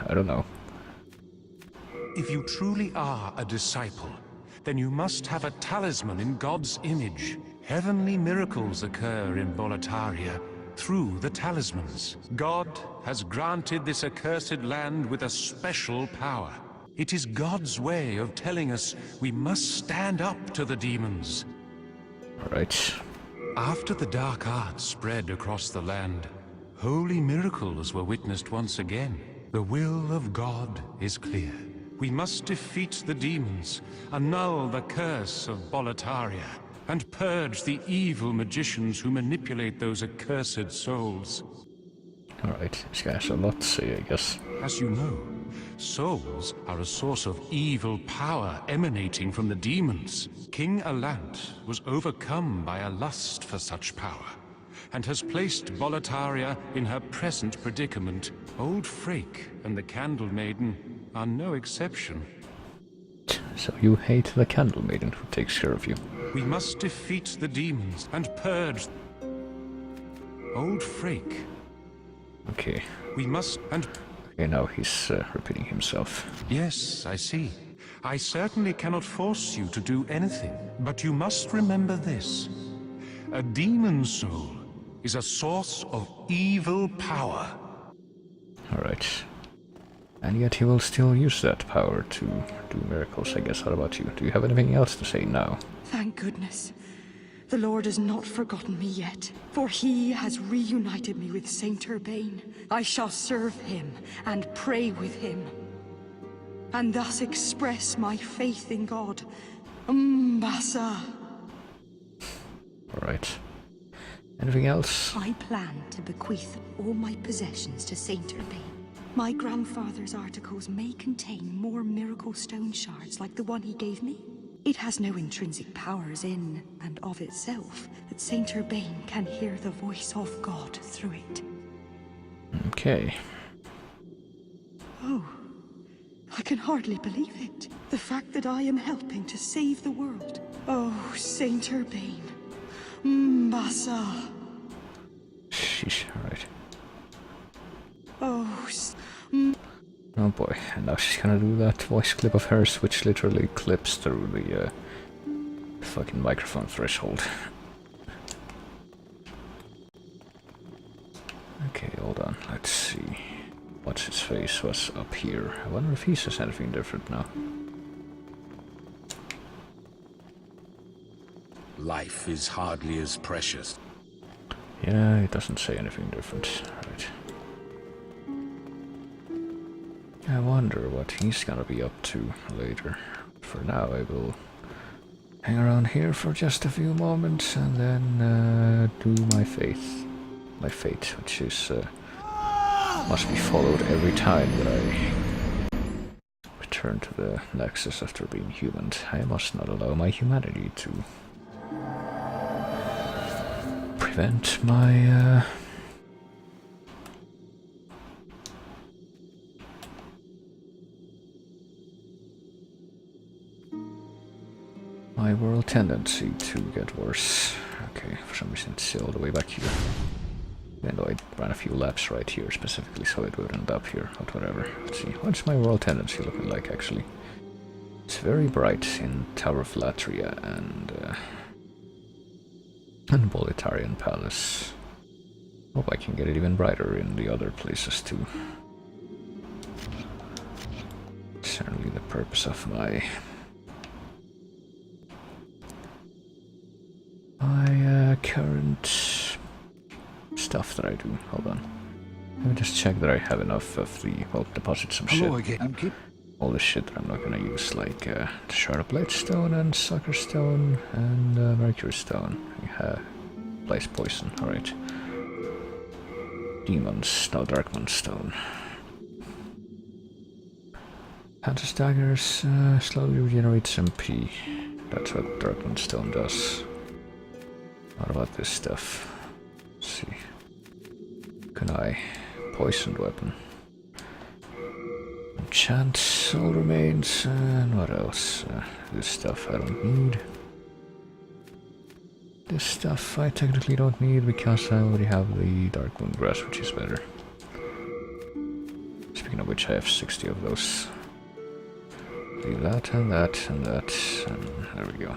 I don't know. If you truly are a disciple, then you must have a talisman in God's image. Heavenly miracles occur in Boletaria through the talismans. God has granted this accursed land with a special power. It is God's way of telling us we must stand up to the demons. Alright. After the dark arts spread across the land, holy miracles were witnessed once again. The will of God is clear. We must defeat the demons, annul the curse of Boletaria, and purge the evil magicians who manipulate those accursed souls. Alright, this guy has a lot to say, I guess. As you know, Souls are a source of evil power emanating from the demons. King Alant was overcome by a lust for such power, and has placed Volataria in her present predicament. Old Frake and the Candle Maiden are no exception. So you hate the Candle Maiden who takes care of you. We must defeat the demons and purge Old Frake. Okay. We must and... Okay, now he's repeating himself. Yes, I see. I certainly cannot force you to do anything, but you must remember this. A demon soul is a source of evil power. Alright. And yet he will still use that power to do miracles, I guess. What about you? Do you have anything else to say now? Thank goodness. The Lord has not forgotten me yet, for he has reunited me with Saint Urbane. I shall serve him and pray with him, and thus express my faith in God. Mbasa. Alright. Anything else? I plan to bequeath all my possessions to Saint Urbane. My grandfather's articles may contain more miracle stone shards like the one he gave me. It has no intrinsic powers in and of itself, but Saint Urbane can hear the voice of God through it. Okay. Oh, I can hardly believe it. The fact that I am helping to save the world. Oh, Saint Urbane. Mbasa. Sheesh, alright. Oh, Oh boy, and now she's gonna do that voice clip of hers, which literally clips through the fucking microphone threshold. Okay, hold on, let's see. What's his face was up here. I wonder if he says anything different now. Life is hardly as precious. Yeah, it doesn't say anything different. Right. I wonder what he's gonna be up to later. For now, I will hang around here for just a few moments and then do my fate, which is must be followed every time that I return to the Nexus after being humaned. I must not allow my humanity to prevent my my world tendency to get worse. Okay, for some reason it's all the way back here. Even though I ran a few laps right here specifically so it would end up here, but whatever. Let's see, what's my world tendency looking like actually? It's very bright in Tower of Latria and Bolitarian Palace. Hope I can get it even brighter in the other places too. Certainly the purpose of my current stuff that I do. Hold on. Let me just check that I have enough of the, well, deposit some shit. All the shit that I'm not gonna use, like the Shard of Bladestone and Sucker Stone and Mercury Stone. Place Poison, alright. Demons, no Darkmoon Stone. Pantis Daggers slowly regenerates MP. That's what Darkmoon Stone does. What about this stuff? Let's see. Kunai. Poisoned weapon. Enchant Soul Remains, and what else? This stuff I don't need. This stuff I technically don't need because I already have the Darkmoon Grass, which is better. Speaking of which, I have 60 of those. Leave that and that and that, and there we go.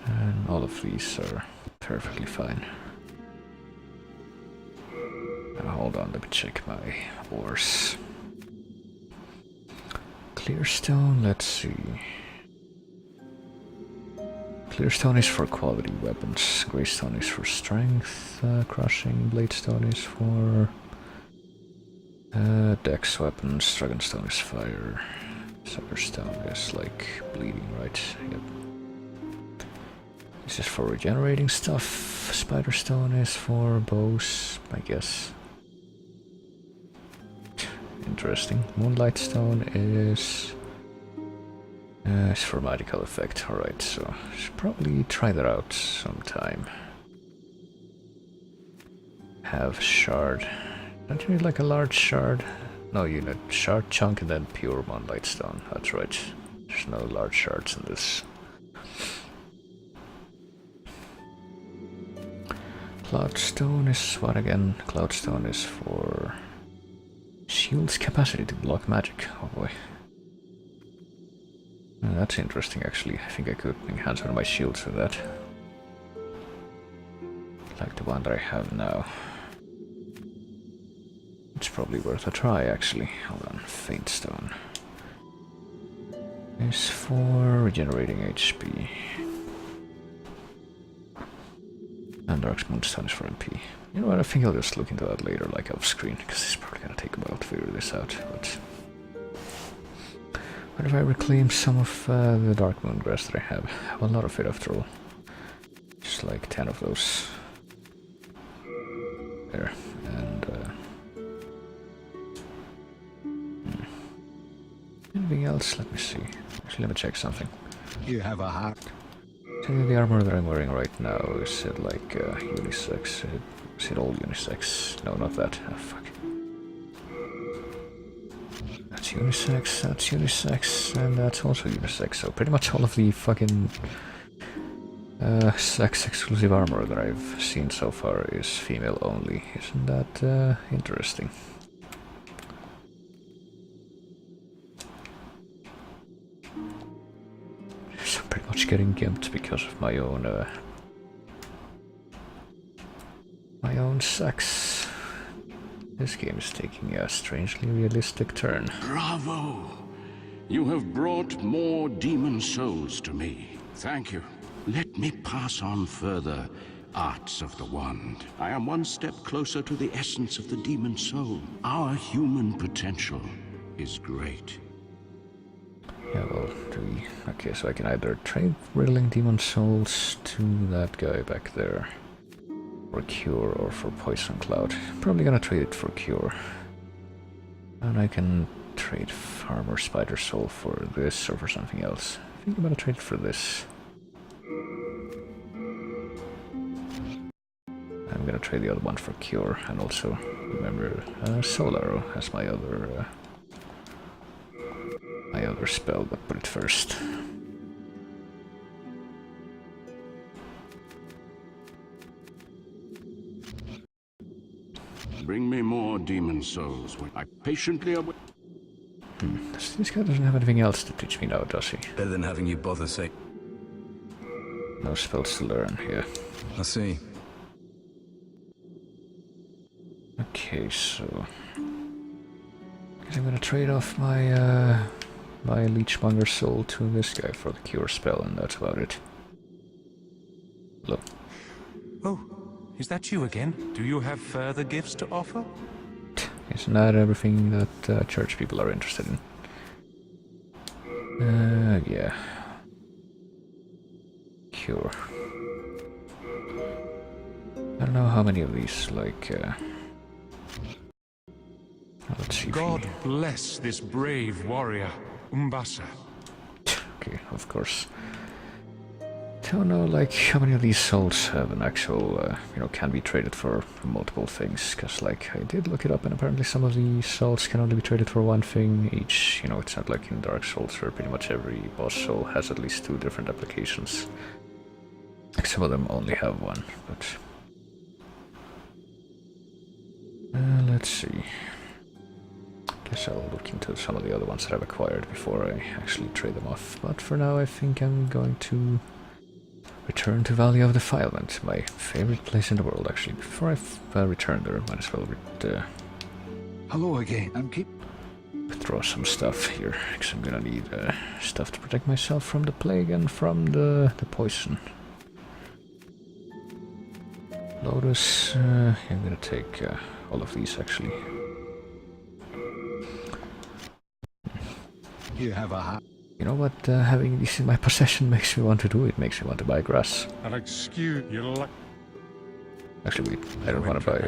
And all of these are perfectly fine. Now hold on, let me check my ores. Clearstone, let's see. Clearstone is for quality weapons, Greystone is for strength, crushing, Bladestone is for dex weapons, Dragonstone is fire, Suckerstone is like bleeding, right? Yep. This is for regenerating stuff. Spiderstone is for bows, I guess. Interesting. Moonlight Stone is it's for magical effect. Alright, so should probably try that out sometime. Have shard. Don't you need like a large shard? No, you need shard chunk and then pure Moonlight Stone. That's right. There's no large shards in this. Cloudstone is what again? Cloudstone is for shield's capacity to block magic. Oh boy. That's interesting actually. I think I could enhance one of my shields with that. Like the one that I have now. It's probably worth a try actually. Hold on. Faint Stone is for regenerating HP. And Darksmoon Stone is for MP. You know what, I think I'll just look into that later, like off screen, because it's probably gonna take a while to figure this out, but... What if I reclaim some of the Darkmoon grass that I have? I have a lot of it after all. Just like 10 of those. There, and... Anything else? Let me see. Actually, let me check something. You have a heart. The armor that I'm wearing right now, is it like unisex? Is it all unisex? No, not that. Oh, fuck. That's unisex, and that's also unisex. So pretty much all of the fucking sex-exclusive armor that I've seen so far is female only. Isn't that interesting? So I'm pretty much getting gimped because of my own sex. This game is taking a strangely realistic turn. Bravo! You have brought more demon souls to me. Thank you. Let me pass on further arts of the wand. I am one step closer to the essence of the demon soul. Our human potential is great. Yeah, well, okay, so I can either trade Riddling Demon Souls to that guy back there, for Cure or for Poison Cloud. Probably gonna trade it for Cure. And I can trade Farmer Spider Soul for this or for something else. I think I'm gonna trade it for this. I'm gonna trade the other one for Cure, and also remember Soul Arrow as my other spell, but put it first. Bring me more demon souls. I patiently await. This guy doesn't have anything else to teach me now, does he? Better than having you bother say. No spells to learn, yeah. I see. Okay, so... I'm gonna trade off my, my Leechmonger Soul to this guy for the Cure spell, and that's about it. Hello. Oh, is that you again? Do you have further gifts to offer? Isn't that everything that church people are interested in? Yeah. Cure. I don't know how many of these, like, let's see. God bless this brave warrior, Umbasa. Okay, of course. Don't know, like, how many of these souls have an actual, can be traded for multiple things, because, like, I did look it up, and apparently some of these souls can only be traded for one thing each. You know, it's not like in Dark Souls where pretty much every boss soul has at least 2 different applications. Some of them only have one, but... let's see. Guess I'll look into some of the other ones that I've acquired before I actually trade them off, but for now I think I'm going to return to Valley of Defilement, my favorite place in the world, actually. Before I return there, might as well Hello again. I'm withdraw some stuff here, because I'm gonna need stuff to protect myself from the plague and from the poison. Lotus, I'm gonna take all of these, actually. You have a heart. You know what having these in my possession makes me want to do? It makes me want to buy grass. I'll excuse your luck. Actually, wait, I don't want to buy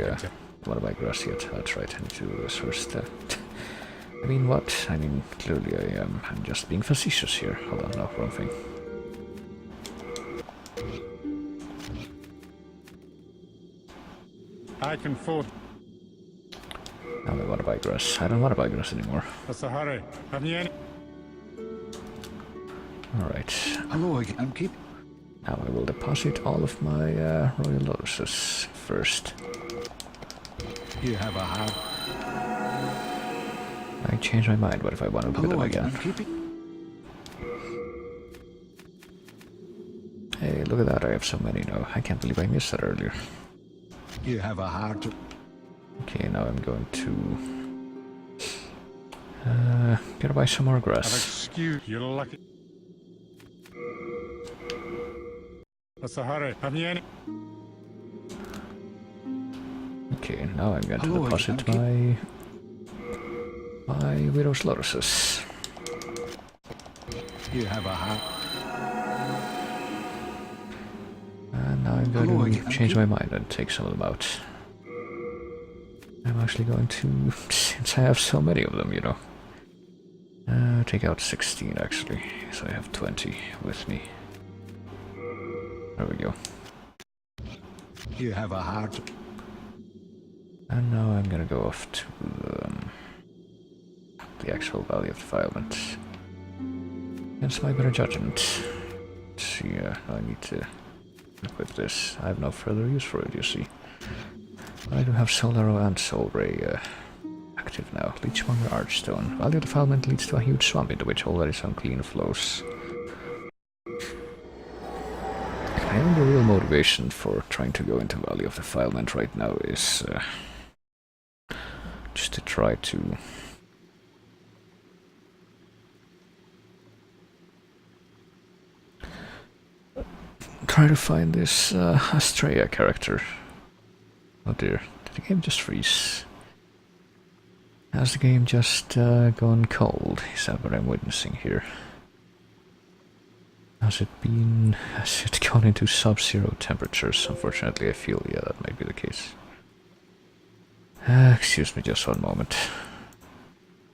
grass yet. That's right, I need to do this first. I mean, what? I mean, clearly I'm just being facetious here. Hold on, no, wrong thing. I can afford. Now I want to buy grass. I don't want to buy grass anymore. What's the hurry? Have you any? Alright. Hello again. I'm keep. Now I will deposit all of my Royal Lotuses first. You have a hat. I change my mind, what if I want to put them Hello again. again? I'm keeping. Hey, look at that, I have so many now. I can't believe I missed that earlier. You have a heart. Okay, now I'm going to... gotta buy some more grass. Excuse, you're lucky. What's the hurry? Have you any? Okay, now I'm going to Hello, deposit I'm my Widow's Lotuses. You have a hat. And now I'm going Hello to again, change my mind and take some of them out. I'm actually going to, since I have so many of them, you know, take out 16 actually, so I have 20 with me. There we go. You have a heart. And now I'm gonna go off to the actual Valley of Defilement. Against my better judgment. Let's see, I need to equip this. I have no further use for it, you see. I do have Soul Arrow and Soul Ray active now. Leechmonger Archstone. Valley of Defilement leads to a huge swamp into which already some clean flows. I think the real motivation for trying to go into Valley of Defilement right now is just to try to find this Astrea character. Oh dear, did the game just freeze? Has the game just gone cold? Is that what I'm witnessing here? Has it gone into sub-zero temperatures? Unfortunately, I feel, yeah, that might be the case. Excuse me just one moment.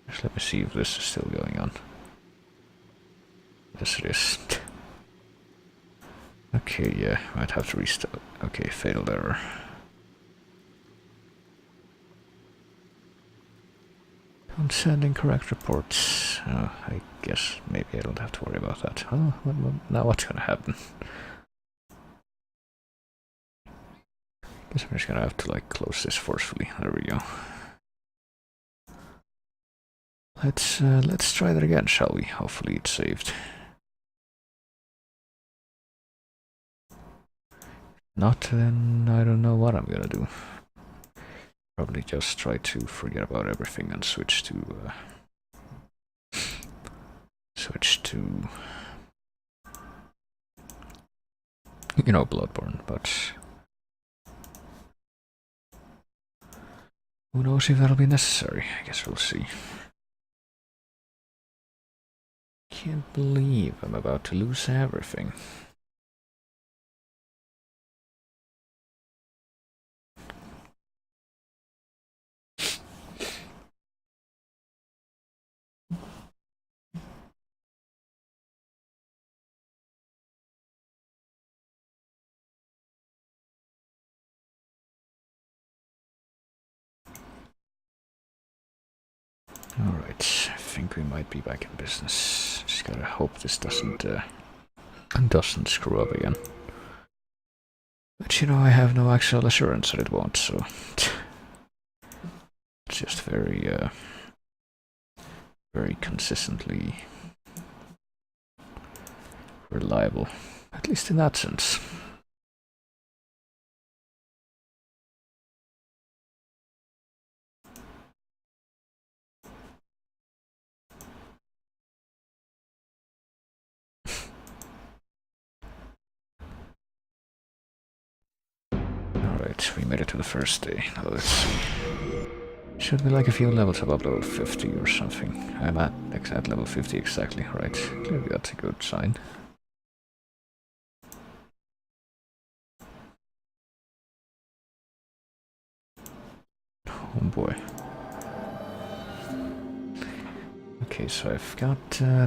Just let me see if this is still going on. Yes, it is. Okay, yeah, might have to restart. Okay, fatal error. Don't send incorrect reports. Oh, I guess maybe I don't have to worry about that. Oh, now what's gonna happen? Guess I'm just gonna have to like close this forcefully. There we go. Let's try that again, shall we? Hopefully it's saved. Not then I don't know what I'm gonna do. Probably just try to forget about everything and switch to you know, Bloodborne, but who knows if that'll be necessary. I guess we'll see. Can't believe I'm about to lose everything. Alright, I think we might be back in business. Just gotta hope this doesn't screw up again. But you know, I have no actual assurance that it won't, so it's just very consistently reliable, at least in that sense. Alright, we made it to the first day. Now let's see. Should be like a few levels above level 50 or something. I'm at level 50 exactly, right? Clearly that's a good sign. Oh boy. Okay, so I've got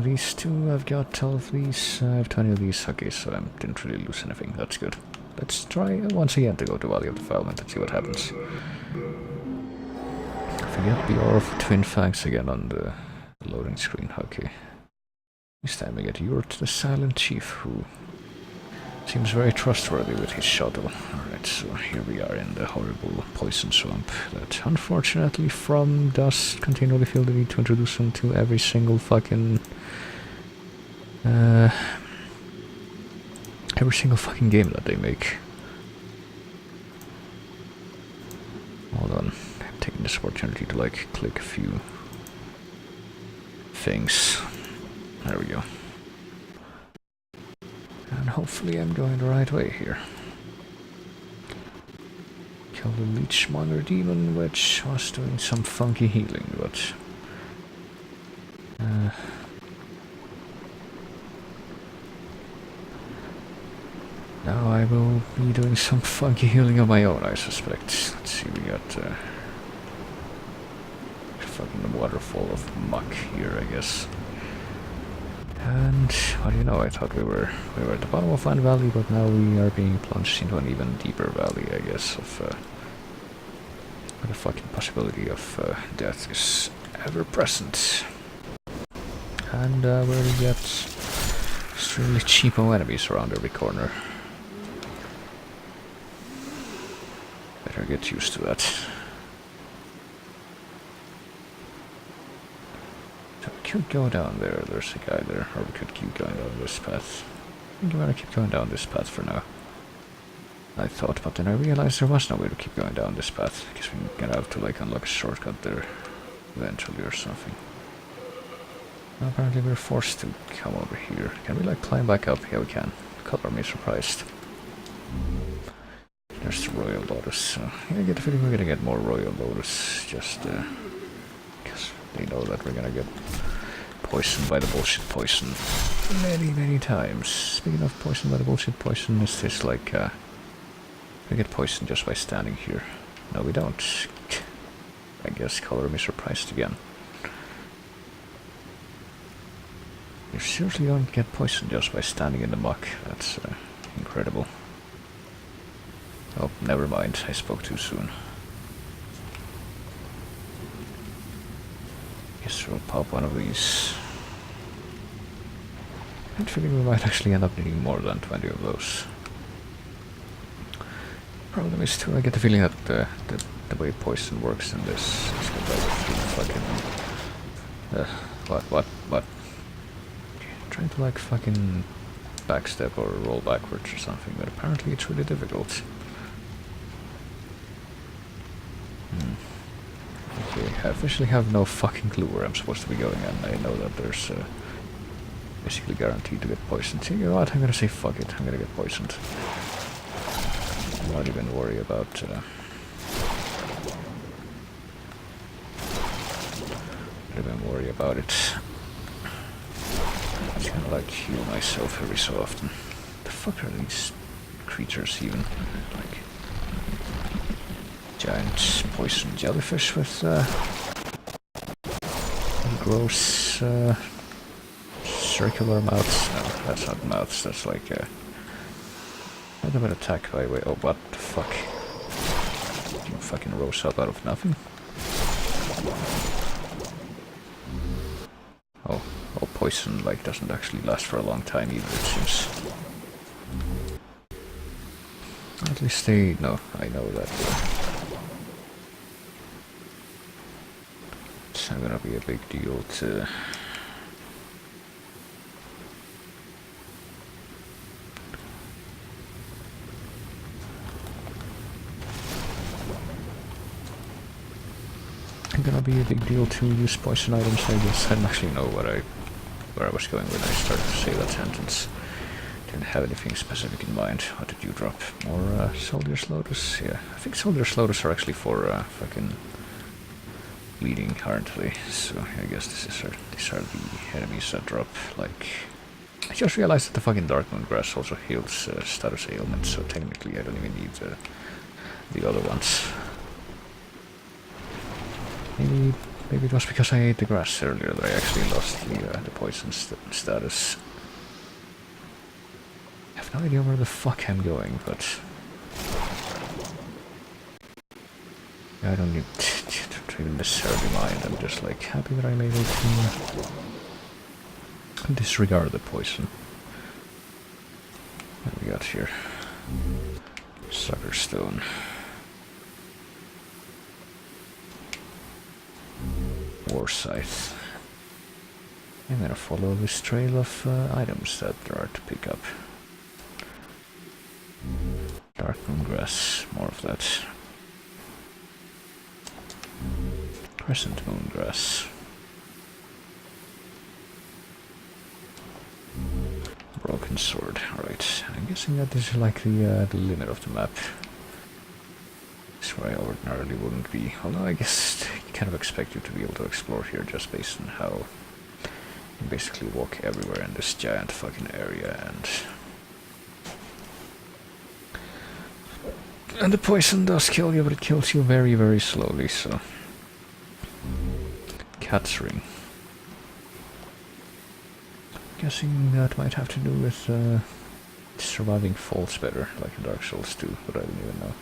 these two, I've got all of these, I have 20 of these. Okay, so I didn't really lose anything, that's good. Let's try once again to go to Valley of Defilement and see what happens. Forget the Aura of Twin Fangs again on the loading screen, okay. This time we get Yurt, the Silent Chief, who seems very trustworthy with his shuttle. Alright, so here we are in the horrible poison swamp that unfortunately From does continually feel the need to introduce him to every single fucking game that they make. Hold on, I'm taking this opportunity to like click a few things. There we go. And hopefully I'm going the right way here. Kill the Leechmonger demon, which was doing some funky healing, but now I will be doing some funky healing of my own, I suspect. Let's see, we got fucking waterfall of muck here, I guess. And what do you know, I thought we were at the bottom of one valley, but now we are being plunged into an even deeper valley, I guess, of where the fucking possibility of death is ever present. And where we get extremely cheapo enemies around every corner. Better get used to that. We could go down there, there's a guy there, or we could keep going down this path. I think I'm gonna keep going down this path for now. I thought, but then I realized there was no way to keep going down this path. I guess we're gonna have to like unlock a shortcut there eventually or something. Well, apparently we're forced to come over here. Can we like climb back up? Yeah, we can. Color me surprised. There's the Royal Lotus, so I get the feeling we're gonna get more Royal Lotus, just because they know that we're gonna get poisoned by the bullshit poison many times. Speaking of poisoned by the bullshit poison, is this like we get poisoned just by standing here? No, we don't. I guess color me surprised again. You seriously don't get poisoned just by standing in the muck. That's incredible. Oh, never mind. I spoke too soon. Guess we'll pop one of these. I'm feeling we might actually end up needing more than 20 of those. Problem is too, I get the feeling that the way poison works in this is fucking what? Trying to like fucking backstep or roll backwards or something, but apparently it's really difficult. Okay, I officially have no fucking clue where I'm supposed to be going, and I know that there's basically guaranteed to get poisoned. So you know what, I'm gonna say fuck it, I'm gonna get poisoned. Not even worry about not even worry about it. I'm just gonna like heal myself every so often. The fuck are these creatures even? Like giant poison jellyfish with gross circular mouths. No, that's not mouths, that's like I've been attacked by way. Oh, what the fuck? You fucking rose up out of nothing? Oh, poison like doesn't actually last for a long time either, it seems. At least they... no, I know that. It's not gonna be a big deal to... gonna be a big deal to use poison items, I guess. I didn't actually know where I was going when I started to say that sentence. Didn't have anything specific in mind. What did you drop? More Soldier's Lotus? Yeah, I think Soldier's Lotus are actually for fucking bleeding, aren't they? So I guess these are the enemies that drop, like... I just realized that the fucking Darkmoon Grass also heals status ailments, so technically I don't even need the other ones. Maybe Maybe it was because I ate the grass earlier that I actually lost the poison status. I have no idea where the fuck I'm going, but I don't need to necessarily mind. I'm just like happy that I'm able to disregard the poison. What do we got here? Sucker stone. War scythe. I'm gonna follow this trail of items that there are to pick up. Dark moon grass, more of that. Crescent moon grass. Broken sword. Alright, I'm guessing that this is like the limit of the map. This is where I ordinarily wouldn't be. Although I guess I kind of expect you to be able to explore here just based on how you basically walk everywhere in this giant fucking area, and the poison does kill you, but it kills you very, very slowly, so... Cat's ring. Guessing that might have to do with surviving falls better, like in Dark Souls 2, but I don't even know.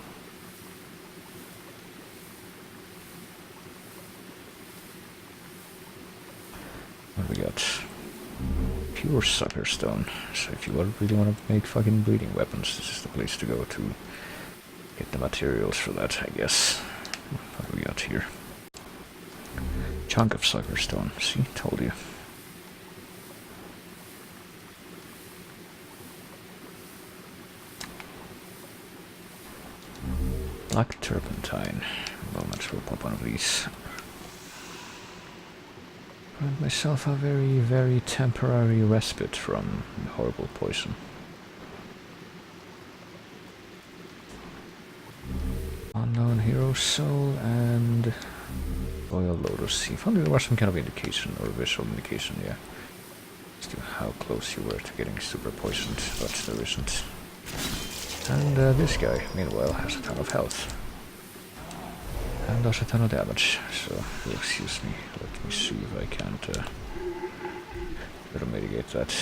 What do we got? Pure sucker stone. So if you really want to make fucking breeding weapons, this is the place to go to get the materials for that, I guess. What do we got here? Chunk of sucker stone. See, told you. Black turpentine. Well, much will pop one of these. Grant myself a very, very temporary respite from horrible poison. Unknown hero soul and Royal Lotus. If only there was some kind of indication or visual indication, yeah, as to how close you were to getting super poisoned, but there isn't. And this guy, meanwhile, has a ton of health. And does a ton of damage, so excuse me, let me see if I can't better mitigate that.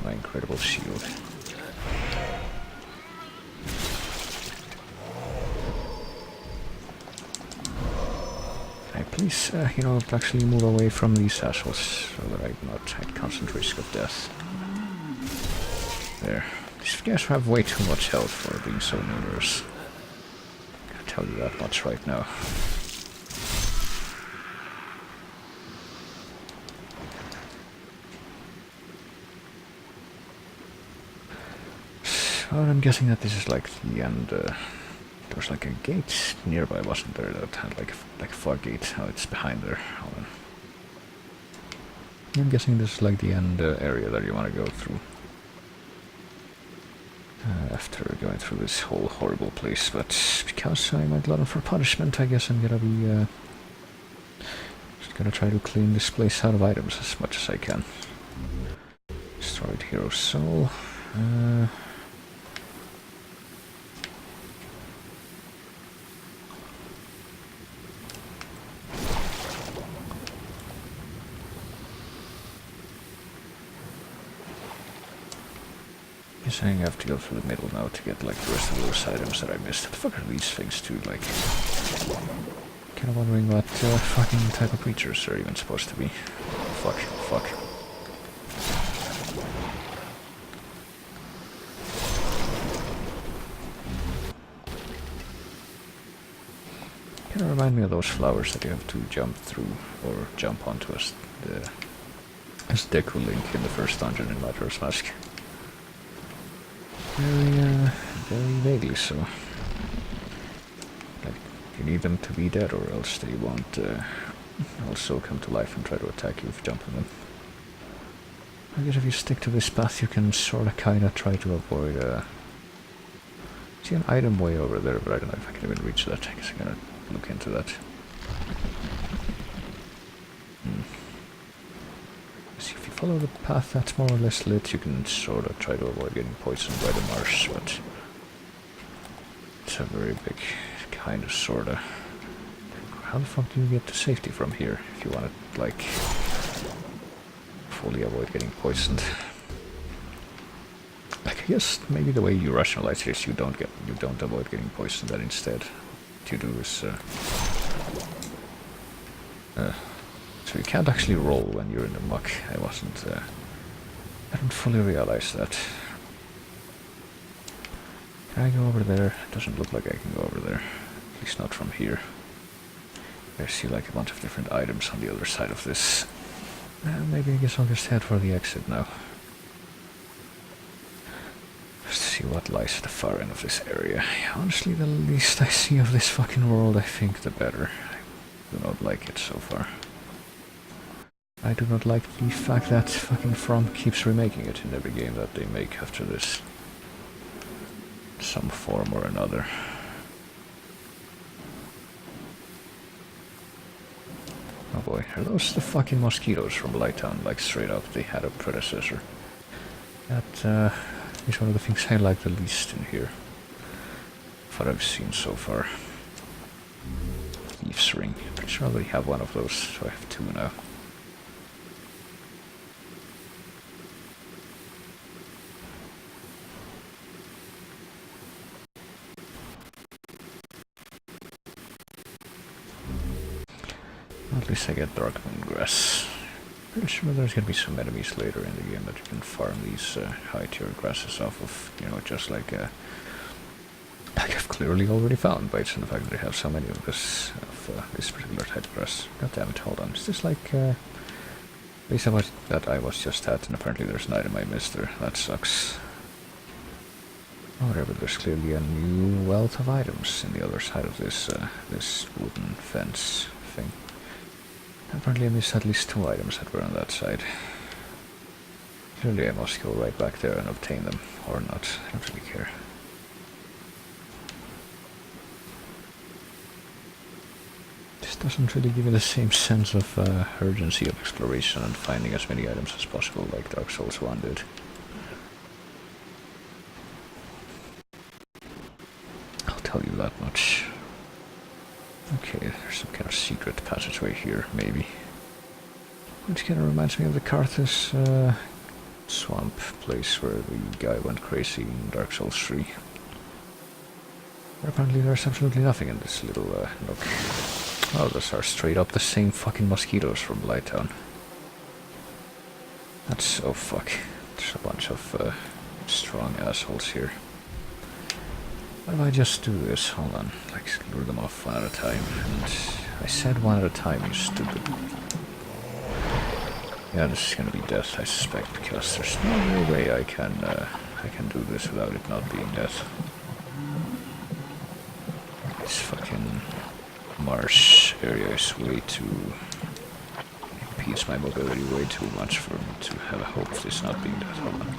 My incredible shield. Can I please, actually move away from these assholes so that I'm not at constant risk of death. There. These guys have way too much health for being so numerous. Tell you that much right now. So I'm guessing that this is like the end. There was like a gate nearby, wasn't there? That had like a far gate. Oh, it's behind there. Hold on. I'm guessing this is like the end area that you want to go through. After going through this whole horrible place, but because I'm a glutton for punishment, I guess I'm gonna be just gonna try to clean this place out of items as much as I can. Destroyed hero soul. I have to go through the middle now to get like the rest of those items that I missed. What the fuck are these things too? Like, kind of wondering what fucking type of creatures are even supposed to be. Fuck. Kind of remind me of those flowers that you have to jump through or jump onto as Deku Link in the first dungeon in Majora's Mask. Very vaguely so. Like, you need them to be dead or else they won't also come to life and try to attack you if jumping them. I guess if you stick to this path you can sorta kinda try to avoid see an item way over there, but I don't know if I can even reach that. I guess I'm gonna look into that. If you follow the path that's more or less lit, you can sort of try to avoid getting poisoned by the marsh, but it's a very big kind of sorta how the fuck do you get to safety from here if you want to, like, fully avoid getting poisoned? Like, I guess maybe the way you rationalize this, you don't avoid getting poisoned, that instead what you do is, so you can't actually roll when you're in the muck. I didn't fully realize that. Can I go over there? It doesn't look like I can go over there. At least not from here. I see like a bunch of different items on the other side of this. Maybe I guess I'll just head for the exit now. Just to see what lies at the far end of this area. Honestly, the least I see of this fucking world, I think the better. I do not like it so far. I do not like the fact that fucking From keeps remaking it in every game that they make after this. Some form or another. Oh boy, are those the fucking mosquitoes from Lighttown? Like straight up, they had a predecessor. That is one of the things I like the least in here. What I've seen so far. Thieves' Ring. Pretty sure I already have one of those, so I have two now. At least I get Darkmoon Grass. Pretty sure there's gonna be some enemies later in the game that you can farm these high tier grasses off of, you know, just like I've clearly already found based on the fact that I have so many of this particular type of grass. God damn it, hold on. Is this like based on what that I was just at, and apparently there's an item I missed there. That sucks. Whatever, there's clearly a new wealth of items in the other side of this this wooden fence thing. Apparently I missed at least 2 items that were on that side. Clearly I must go right back there and obtain them, or not, I don't really care. This doesn't really give me the same sense of urgency of exploration and finding as many items as possible like Dark Souls 1 did. I'll tell you that much. Okay, there's some kind of secret passageway here, maybe. Which kind of reminds me of the Karthus swamp place where the guy went crazy in Dark Souls 3. But apparently there's absolutely nothing in this little nook. Oh, those are straight up the same fucking mosquitoes from Lighttown. That's so fuck. There's a bunch of strong assholes here. What if I just do this? Hold on. Like, lure them off one at a time. And I said one at a time, you stupid. Yeah, this is gonna be death, I suspect, because there's no real way I can do this without it not being death. This fucking marsh area is way too... impedes my mobility way too much for me to have a hope of this not being death. Hold on.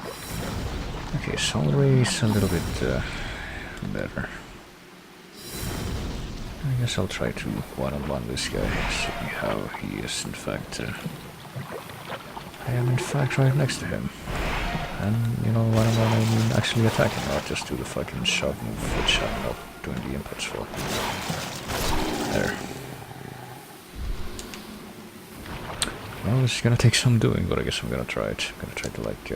Okay, Solway is a little bit better. I guess I'll try to one-on-one this guy, see how he is in fact... I am in fact right next to him. And, you know, one-on-one I mean actually attacking, not just do the fucking shove move, which I'm not doing the inputs for. There. Well, this is gonna take some doing, but I guess I'm gonna try it. I'm gonna try to, like,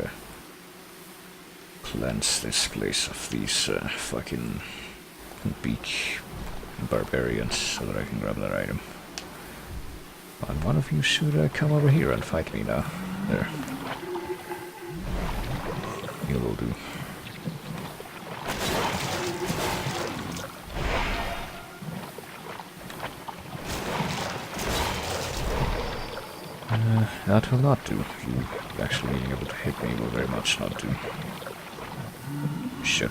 cleanse this place of these fucking beak barbarians so that I can grab that item. And one of you should come over here and fight me now. There. You will do. That will not do. You actually being able to hit me will very much not do. Shit.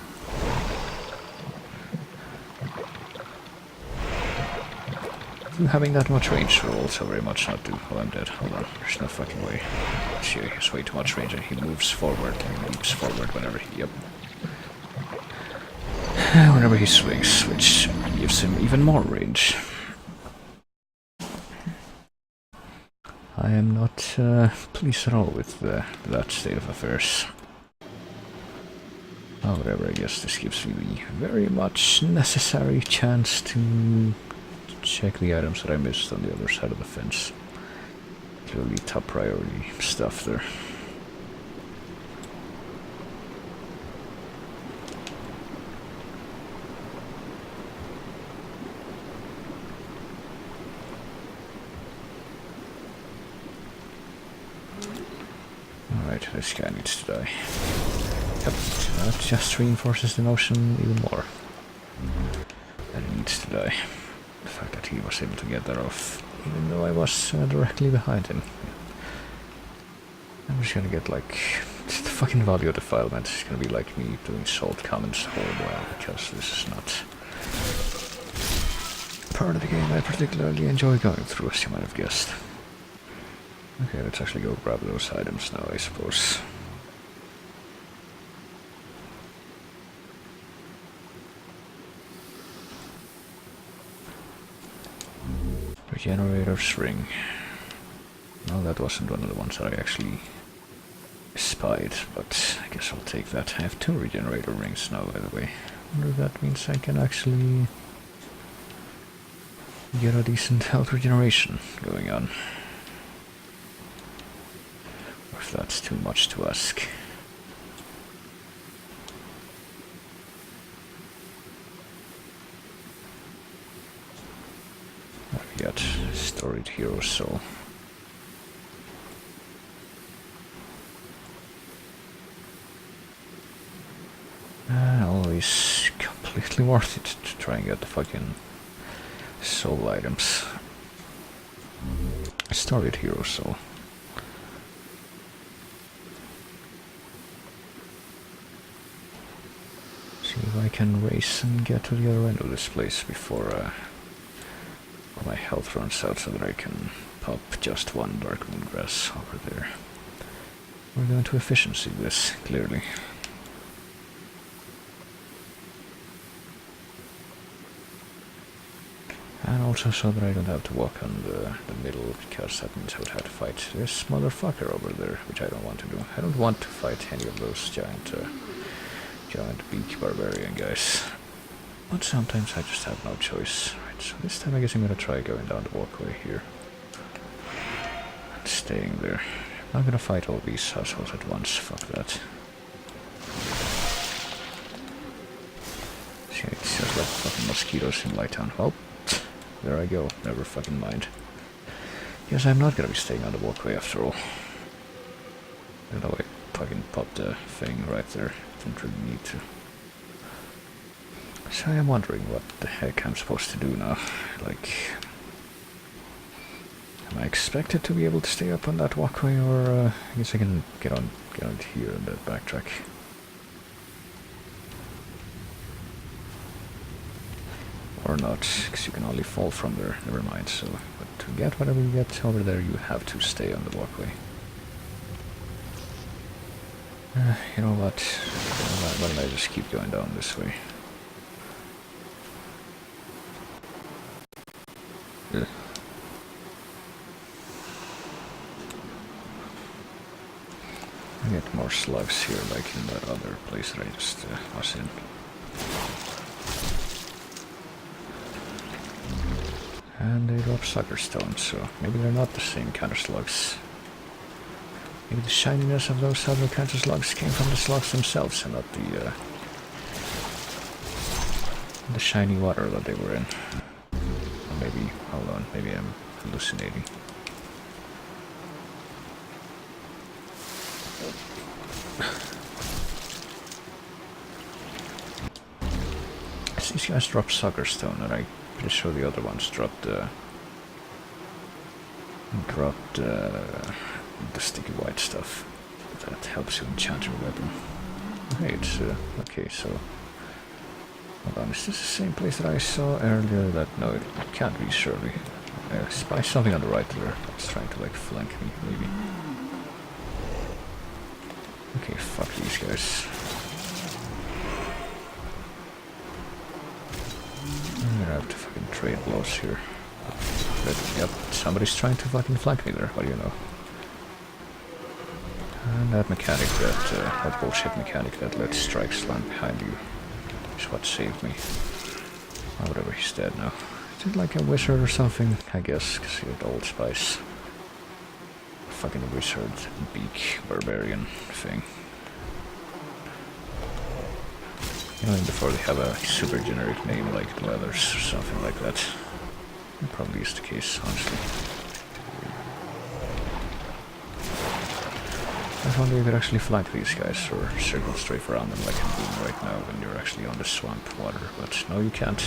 You having that much range will also very much not do. Oh, I'm dead. Hold on. There's no fucking way. See, he has way too much range and he moves forward and leaps forward whenever he... Yep. Whenever he swings, which gives him even more range. I am not pleased at all with that state of affairs. Oh, whatever, I guess this gives me the very much necessary chance to check the items that I missed on the other side of the fence. Clearly top priority stuff there. Alright, this guy needs to die. Yep, that just reinforces the notion even more. That he needs to die. The fact that he was able to get that off, even though I was directly behind him. I'm just gonna get like... the fucking value of defilement is gonna be like me doing salt comments all the while, because this is not part of the game I particularly enjoy going through, as you might have guessed. Okay, let's actually go grab those items now, I suppose. Regenerator's ring. No, that wasn't one of the ones that I actually spied, but I guess I'll take that. I have 2 regenerator rings now, by the way. I wonder if that means I can actually get a decent health regeneration going on. Or if that's too much to ask. We got Storied Hero Soul. Always completely worth it to try and get the fucking soul items. Storied Hero Soul. See if I can race and get to the other end of this place before my health runs out, so that I can pop just 1 Dark Moon Grass over there. We're going to efficiency this, clearly. And also so that I don't have to walk on the middle, because that means I would have to fight this motherfucker over there, which I don't want to do. I don't want to fight any of those giant beak barbarian guys. But sometimes I just have no choice. Right, so this time I guess I'm gonna try going down the walkway here. And staying there. I'm not gonna fight all these assholes at once, fuck that. See, it's just like fucking mosquitoes in Lighttown. Oh, there I go, never fucking mind. Guess I'm not gonna be staying on the walkway after all. I know I fucking popped the thing right there, didn't really need to. So I'm wondering what the heck I'm supposed to do now. Like, am I expected to be able to stay up on that walkway, or I guess I can get on here and then backtrack. Or not, because you can only fall from there. Never mind. So, but to get whatever you get over there, you have to stay on the walkway. You know what? Why don't I just keep going down this way? Ugh. I get more slugs here, like in that other place that I just was in. And they drop sucker stones, so maybe they're not the same kind of slugs. Maybe the shininess of those other kinds of slugs came from the slugs themselves and not the shiny water that they were in. Or maybe, hold on, maybe I'm hallucinating. These guys drop sucker stone, and I'm pretty sure the other ones dropped the sticky white stuff that helps you enchant your weapon. Okay, it's okay. So hold on, is this the same place that I saw earlier? That no, it can't be. Surely, I spy something on the right there that's trying to like flank me, maybe. Okay, fuck these guys. I'm gonna have to fucking trade blows here. But, yep, somebody's trying to fucking flank me there, what do you know? And that mechanic that bullshit mechanic that lets strikes land behind you is what saved me. Or whatever, he's dead now. Is it like a wizard or something? I guess, because you're the Old Spice. Fucking wizard, beak, barbarian thing. You know, before they have a super generic name like Dwellers or something like that. That probably is the case, honestly. I wonder if you could actually fly to these guys or circle straight around them like I'm doing right now when you're actually on the swamp water, but no, you can't.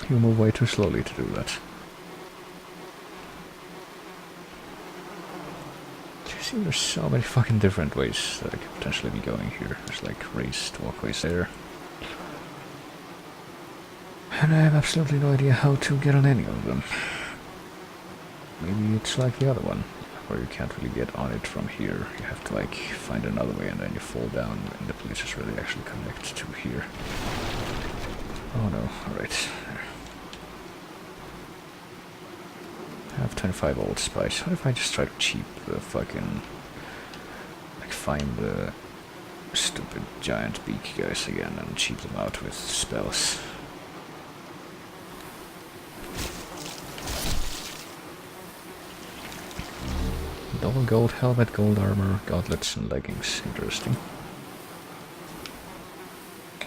You move way too slowly to do that. You see, there's so many fucking different ways that I could potentially be going here. There's like raised walkways there. And I have absolutely no idea how to get on any of them. Maybe it's like the other one, where you can't really get on it from here. You have to like find another way and then you fall down in the places where they actually connect to here. Oh no, alright. I have 25 Old Spice. What if I just try to cheap the fucking... like find the stupid giant beak guys again and cheap them out with spells? Double gold helmet, gold armor, gauntlets and leggings. Interesting.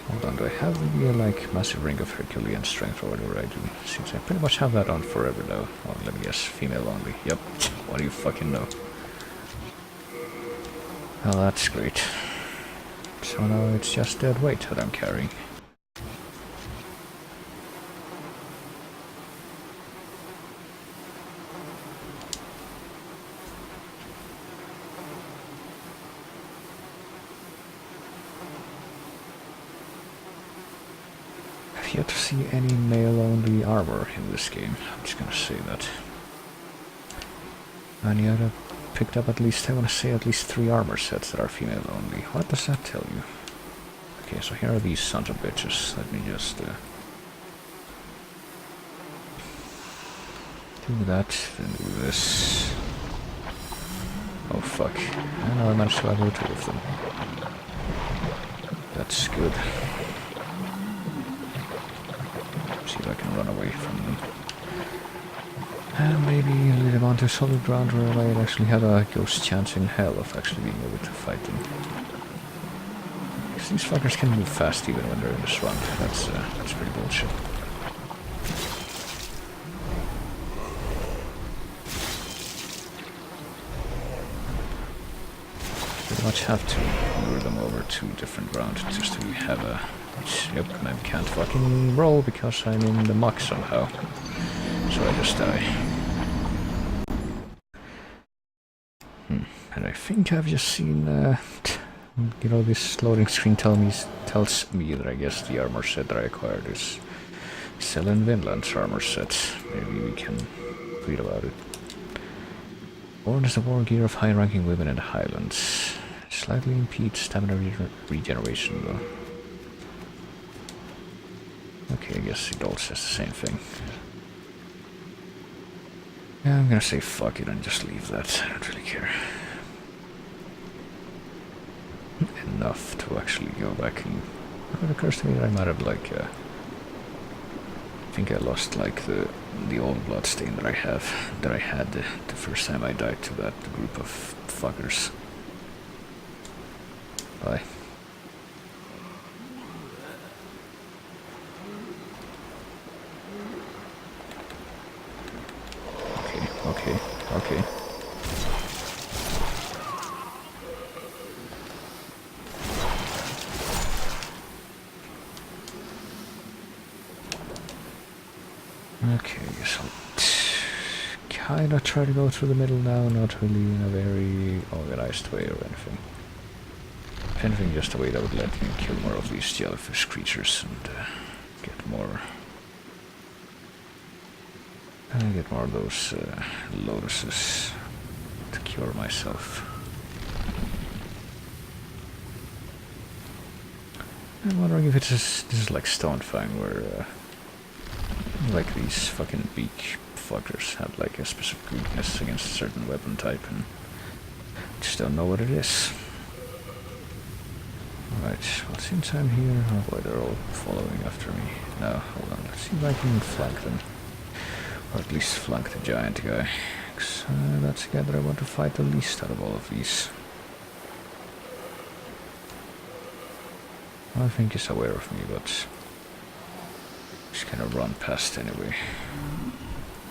Hold on, do I have the like massive ring of Herculean strength or whatever I do? Seems I pretty much have that on forever now. Oh, let me guess, female only. Yep. What do you fucking know? Well, that's great. So now it's just dead weight that I'm carrying. I've yet to see any male-only armor in this game. I'm just gonna say that. And yet I picked up at least, I want to say, at least 3 armor sets that are female only. What does that tell you? Okay, so here are these sons of bitches. Let me just do that, then do this. Oh fuck. I know I managed to aggro 2 of them. That's good. See if I can run away from them. And maybe lead them onto solid ground where I actually have a ghost chance in hell of actually being able to fight them. Because these fuckers can move fast even when they're in the swamp. That's pretty bullshit. Pretty much have to lure them over to different ground just to have a... Yep, and I can't fucking roll because I'm in the muck somehow. So I just die. And I think I've just seen, you know, this loading screen tells me that I guess the armor set that I acquired is Selin Vinland's armor set. Maybe we can read about it. Born as the war gear of high-ranking women in the Highlands. Slightly impedes stamina regeneration though. Okay, I guess it all says the same thing. Yeah, I'm gonna say fuck it and just leave that. I don't really care. Enough to actually go back and... It occurs to me that I might have like... I think I lost like the old bloodstain that I had the first time I died to that group of fuckers. Bye. Okay. Okay, guess I'll kinda try to go through the middle now, not really in a very organized way or anything. If anything, just a way that would let me kill more of these jellyfish creatures and get more of those lotuses to cure myself. I'm wondering if this is like Stonefang, where like these fucking beak fuckers have like a specific weakness against a certain weapon type, and just don't know what it is. Alright, well, since I'm here, oh boy, they're all following after me. No, hold on. Let's see if I can flank them. Or at least flank the giant guy. 'Cause, that's the guy that I want to fight the least out of all of these. I think he's aware of me, but he's gonna run past anyway.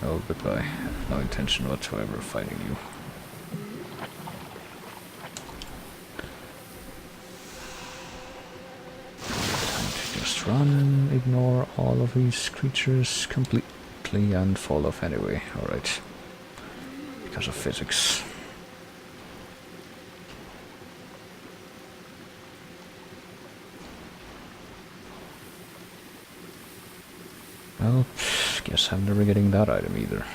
Oh, goodbye. I have no intention whatsoever of fighting you. Just run, ignore all of these creatures completely and fall off anyway. Alright. Because of physics. Well, guess I'm never getting that item either.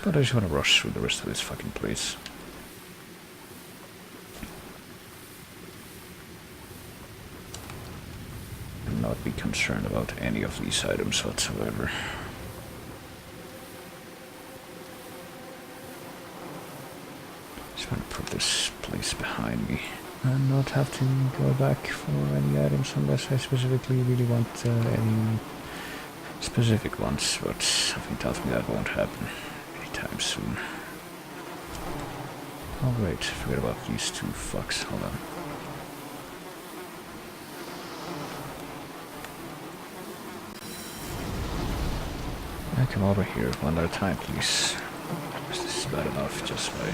But I just want to rush through the rest of this fucking place. And not be concerned about any of these items whatsoever. Just want to put this place behind me. And not have to go back for any items unless I specifically really want any specific ones, but something tells me that won't happen anytime soon. Oh great, forget about these two fucks, hold on. Yeah, come over here one at a time, please. This is bad enough just by...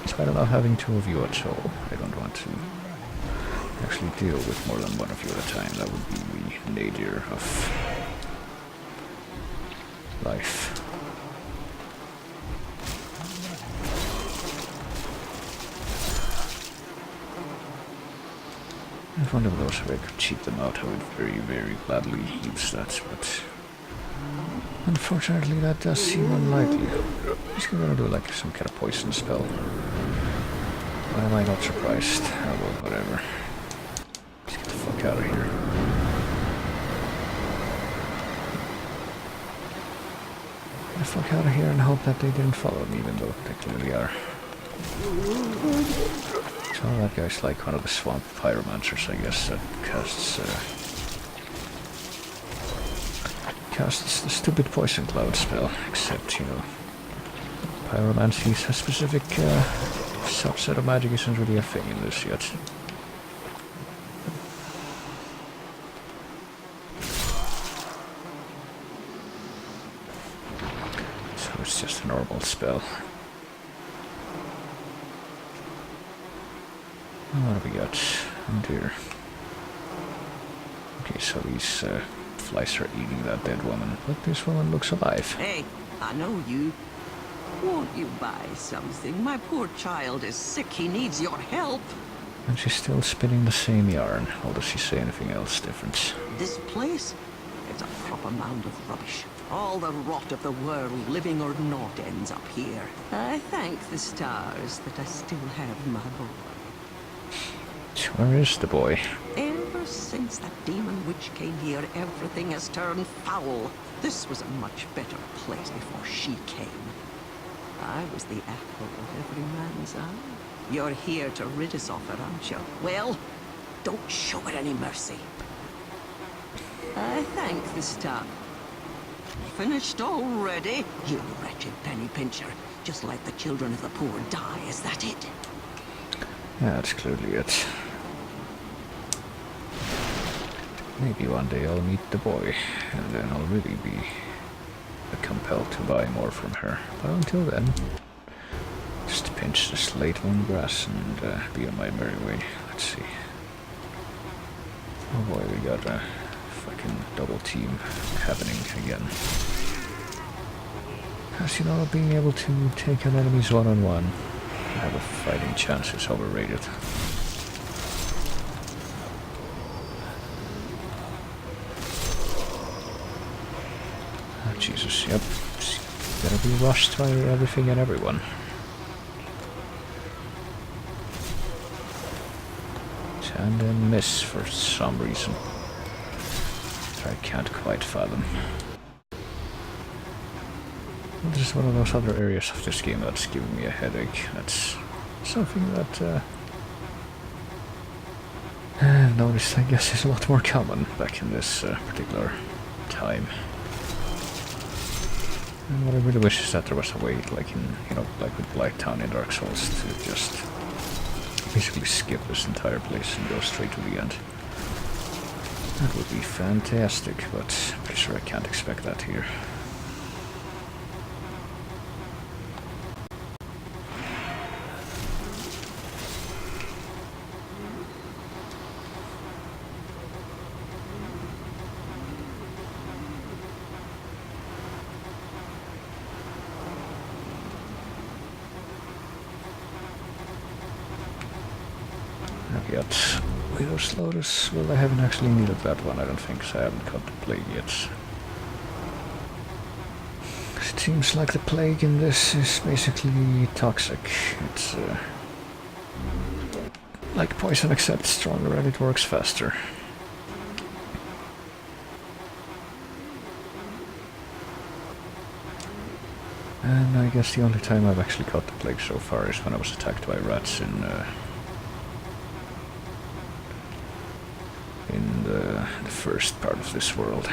It's bad enough having two of you at all. I don't want to actually deal with more than one of you at a time. That would be the nadir of life. If one of those, if I could cheat them out, I would very, very gladly use that, but unfortunately that does seem unlikely. He's gonna do like some kind of poison spell. Why am I not surprised? Oh well, whatever. Let's get the fuck out of here. Get the fuck out of here and hope that they didn't follow me, even though they clearly are. So that guy's like one of the swamp pyromancers, I guess, that casts the stupid poison cloud spell, except, you know, pyromancy is a specific subset of magic, isn't really a thing in this yet. So it's just a normal spell. What have we got? Oh dear. Okay, so these flies are eating that dead woman, but this woman looks alive. Hey, I know you. Won't you buy something? My poor child is sick. He needs your help. And she's still spinning the same yarn. Or does she say anything else different? This place? It's a proper mound of rubbish. All the rot of the world, living or not, ends up here. I thank the stars that I still have my boy. Where is the boy? Ever since that demon witch came here, everything has turned foul. This was a much better place before she came. I was the apple of every man's eye. You're here to rid us of her, aren't you? Well, don't show her any mercy. I thank the star. Finished already? You wretched penny pincher. Just like the children of the poor die, is that it? Yeah, that's clearly it. Maybe one day I'll meet the boy, and then I'll really be compelled to buy more from her. But until then, just pinch this late moon grass and be on my merry way. Let's see. Oh boy, we got a fucking double team happening again. Because, you know, being able to take on enemies one-on-one, have a fighting chance is overrated. Oh, Jesus, yep. Gotta be rushed by everything and everyone. And then miss for some reason. I can't quite fathom. This is one of those other areas of this game that's giving me a headache. That's something that I've noticed, I guess, is a lot more common back in this particular time. And what I really wish is that there was a way, like in, you know, like with Blighttown in Dark Souls, to just basically skip this entire place and go straight to the end. That would be fantastic, but I'm pretty sure I can't expect that here. I've got Widow's Lotus. Well, I haven't actually needed that one, I don't think, so I haven't caught the plague yet. It seems like the plague in this is basically toxic. It's like poison except stronger and it works faster. And I guess the only time I've actually caught the plague so far is when I was attacked by rats in the first part of this world.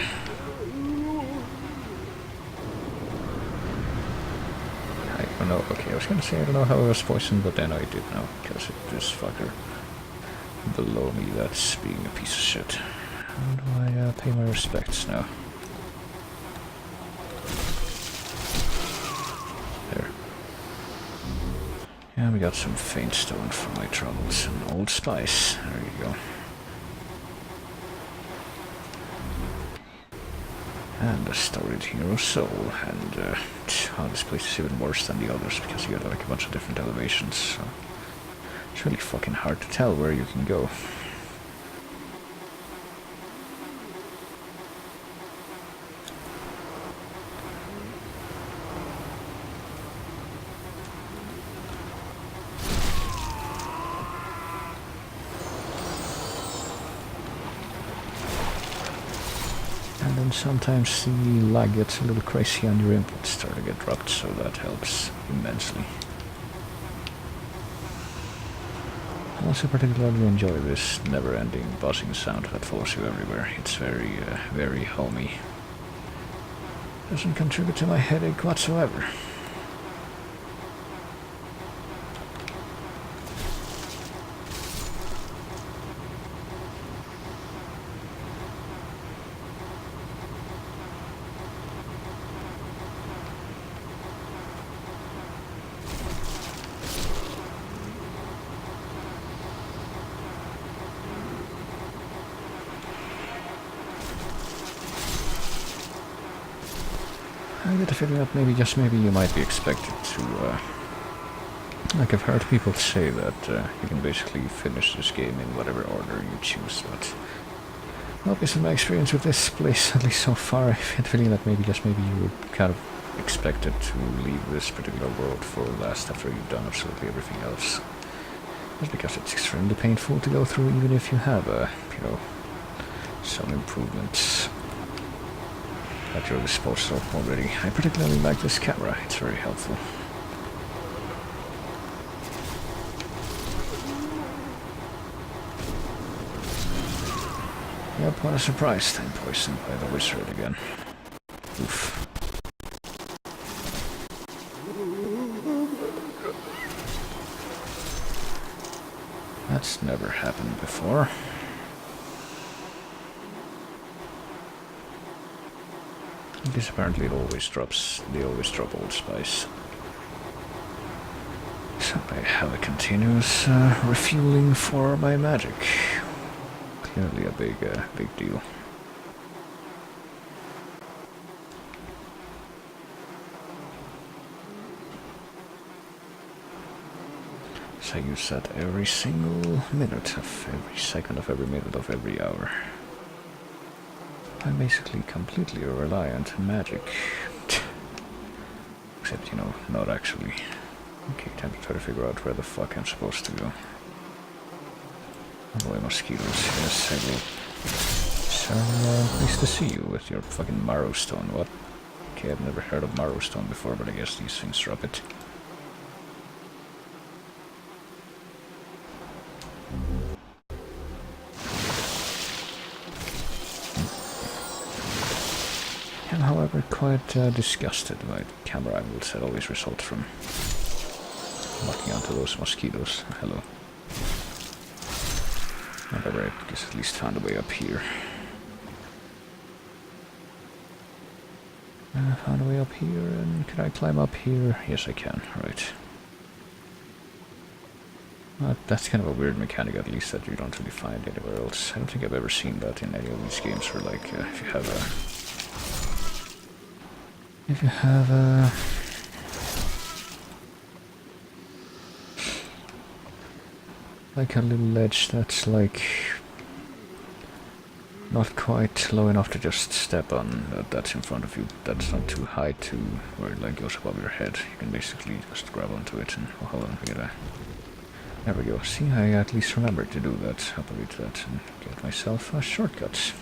I don't know, okay, I was gonna say I don't know how I was poisoned, but then I did know, because this fucker below me that's being a piece of shit. How do I pay my respects now? There. Yeah, we got some faint stone for my troubles, and old spice, there you go. And a storied hero soul, and oh, this place is even worse than the others because you got like a bunch of different elevations, so it's really fucking hard to tell where you can go. And then sometimes the lag gets a little crazy and your inputs start to get dropped, so that helps immensely. I also particularly enjoy this never-ending buzzing sound that follows you everywhere. It's very homey. Doesn't contribute to my headache whatsoever. I get a feeling that maybe, just maybe, you might be expected to, like I've heard people say that you can basically finish this game in whatever order you choose, but well, based on my experience with this place, at least so far, I get a feeling that maybe, just maybe, you would kind of expected to leave this particular world for last after you've done absolutely everything else. Just because it's extremely painful to go through, even if you have, you know, some improvements at your disposal already. I particularly like this camera, it's very helpful. Yep, what a surprise, I'm poisoned by the wizard again. Oof. That's never happened before. Because apparently it always drops, they always drop old spice. So I have a continuous refueling for my magic. Clearly a big deal. So I use that every single minute of every second of every minute of every hour. I'm basically completely reliant on magic. Except, you know, not actually. Okay, time to try to figure out where the fuck I'm supposed to go. Oh boy, mosquitoes, yes, I will. So, nice to see you with your fucking Marrowstone. What? Okay, I've never heard of Marrowstone before, but I guess these things drop it. We're quite disgusted by the camera angles that always result from knocking onto those mosquitoes. Hello. Whatever, I guess at least found a way up here. Found a way up here, and can I climb up here? Yes, I can, right. That's kind of a weird mechanic, at least, that you don't really find anywhere else. I don't think I've ever seen that in any of these games where, like, if you have a... like a little ledge that's, like, not quite low enough to just step on, that's in front of you, that's not too high to where it, like, goes above your head. You can basically just grab onto it and, oh, hold on, there we go. See, I at least remembered to do that. I'll delete that and get myself a shortcut.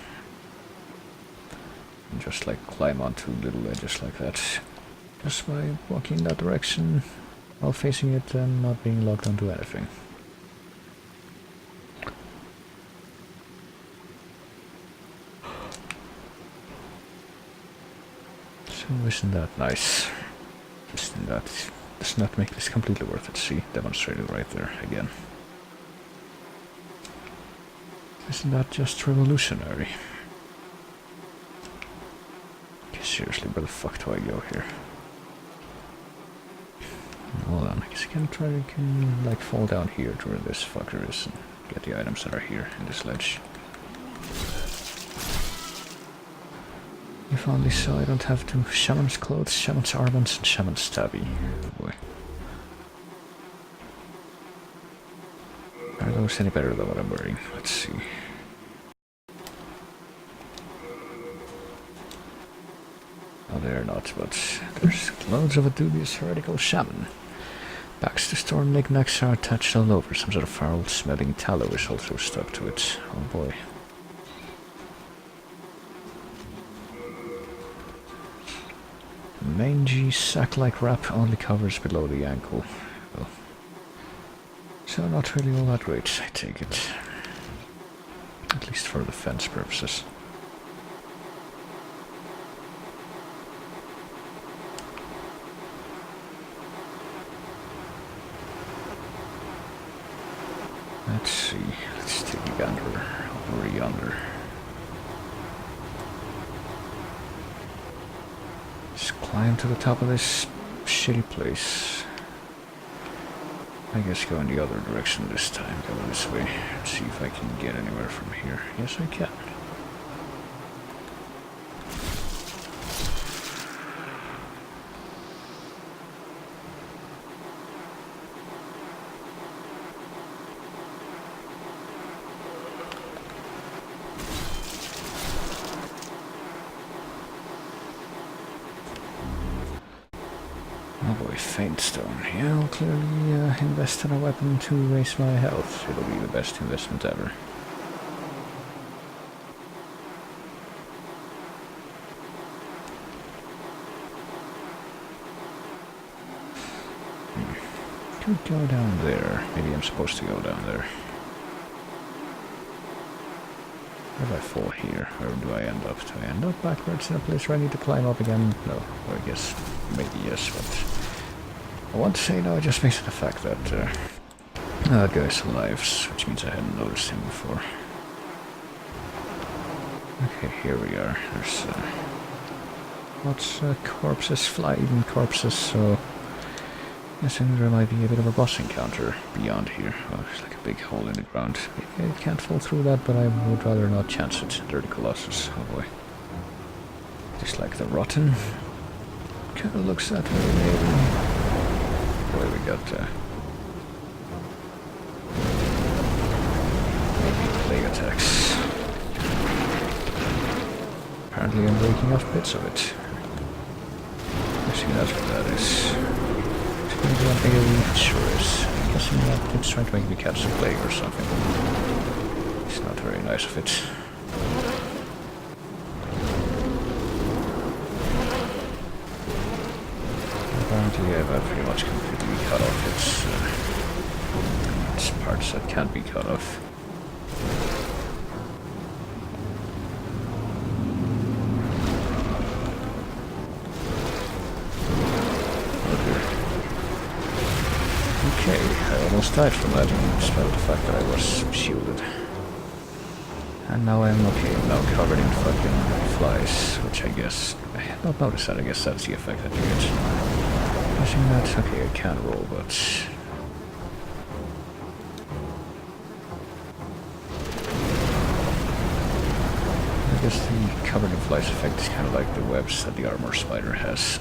And just, like, climb onto little ledges like that. Just by walking in that direction while facing it and not being locked onto anything. So isn't that nice? Isn't that... does not make this completely worth it. See, demonstrated right there again. Isn't that just revolutionary? Okay, seriously, where the fuck do I go here? Hold on, I guess I can try to like fall down here to where this fucker is and get the items that are here in this ledge. If only so I don't have to shaman's clothes, shaman's armaments, and shaman's stabby. Oh boy. Are those any better than what I'm wearing? Let's see. Oh, they're not, but there's clothes of a dubious heretical shaman. Backs to store knickknacks are attached all over. Some sort of foul-smelling tallow is also stuck to it. Oh boy. Mangy sack-like wrap only covers below the ankle. Oh. So not really all that great, I take it. At least for defense purposes. Let's see, let's take a gander over yonder. Just climb to the top of this shitty place. I guess go in the other direction this time, go this way, and see if I can get anywhere from here. Yes, I can. Oh boy, faint stone. Yeah, I'll clearly invest in a weapon to raise my health. It'll be the best investment ever. Could go down there. Maybe I'm supposed to go down there. Where do I fall here? Where do I end up? Do I end up backwards in a place where I need to climb up again? No. Or I guess maybe yes, but I want to say no just based on the fact that that guy's alive, which means I hadn't noticed him before. Okay, here we are. There's lots of corpses, fly-eaten corpses, so I think there might be a bit of a boss encounter beyond here. Oh, there's like a big hole in the ground. Maybe I can't fall through that, but I would rather not chance it. Dirty Colossus. Oh boy. Just like the Rotten. Kinda looks that way, maybe. Boy, we got plague attacks. Apparently I'm breaking off bits of it. I see that's what that is. Maybe I'm thinking sure is. I'm guessing that it's trying to make me catch the plague or something. It's not very nice of it. Apparently I've pretty much completely cut off its parts that can't be cut off. Okay, I almost died from that, despite the fact that I was shielded. And now I'm okay, I'm now covered in fucking flies, which I guess... I had not noticed that, I guess that's the effect that you get. Guessing that, okay, I can roll, but... I guess the covered in flies effect is kind of like the webs that the armor spider has.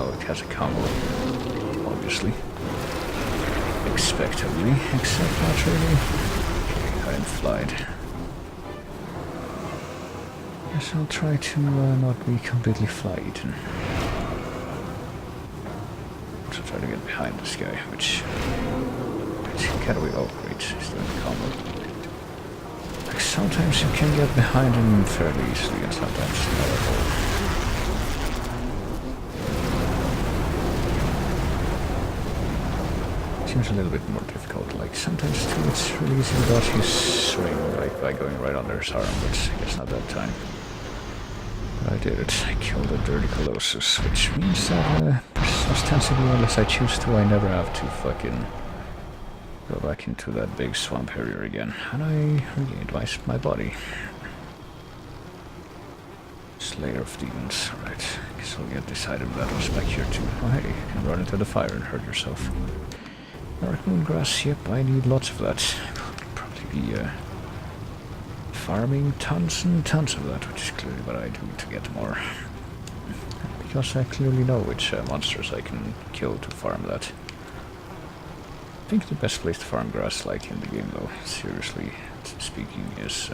Oh, it has a combo, obviously. Expectedly, except not really. Okay, I'm flied. Guess I'll try to not be completely fly-eaten. So try to get behind this guy, which... Can we... Oh, great, he's doing the combo. Like, sometimes you can get behind him fairly easily, and sometimes not at all. Seems a little bit more difficult. Like, sometimes too, it's really easy to dodge his swing, like by going right under his arm, but I guess not that time. But I did it. I killed a dirty Colossus, which means that ostensibly, unless I choose to, I never have to fucking go back into that big swamp area again. And I regained my body. Slayer of Demons. Right. Guess I'll get this item that was back here too. Oh hey, you can run into the fire and hurt yourself. Dark Moon Grass, yep, I need lots of that. I'll probably be farming tons and tons of that, which is clearly what I do to get more. Because I clearly know which monsters I can kill to farm that. I think the best place to farm grass, like in the game though, seriously speaking, is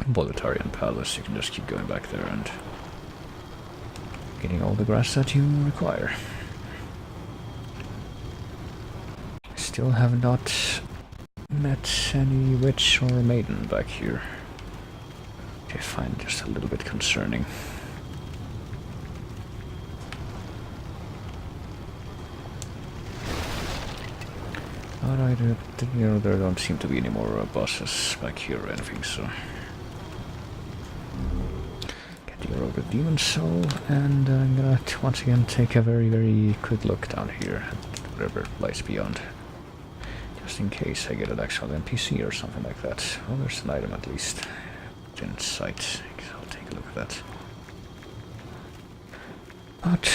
Boletarian Palace. You can just keep going back there and getting all the grass that you require. Still have not met any witch or maiden back here. Okay, fine, just a little bit concerning. Alright, you know, there don't seem to be any more bosses back here or anything, so... Get the Rogue of Demon Soul, and I'm gonna once again take a very, very quick look down here at whatever lies beyond. Just in case I get an actual NPC or something like that. Well, there's an item at least in sight. I'll take a look at that. But,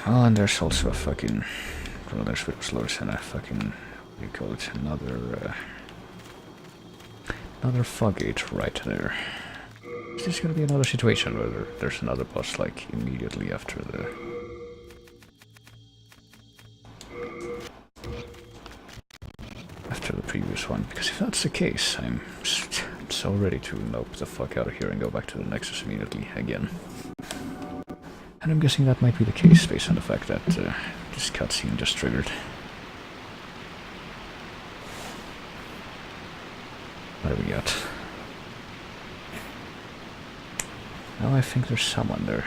oh, and there's also a fucking... Well, there's Whipslores and a fucking... What do you call it? Another fog gate right there. Is this gonna be another situation where there's another boss, like, immediately after the... after the previous one? Because if that's the case, I'm so ready to nope the fuck out of here and go back to the Nexus immediately again. And I'm guessing that might be the case based on the fact that this cutscene just triggered. What do we got? Now I think there's someone there.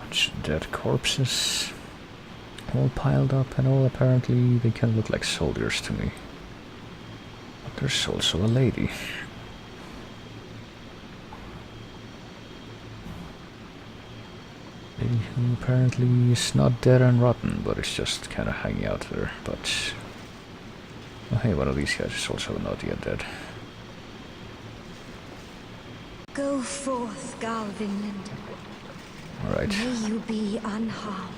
Bunch of dead corpses. All piled up and all apparently they can look like soldiers to me. But there's also a lady. Lady who apparently is not dead and rotten, but is just kind of hanging out there. But... oh hey, one of these guys is also not yet dead. Go forth, Garl Vinland. Alright. May you be unharmed.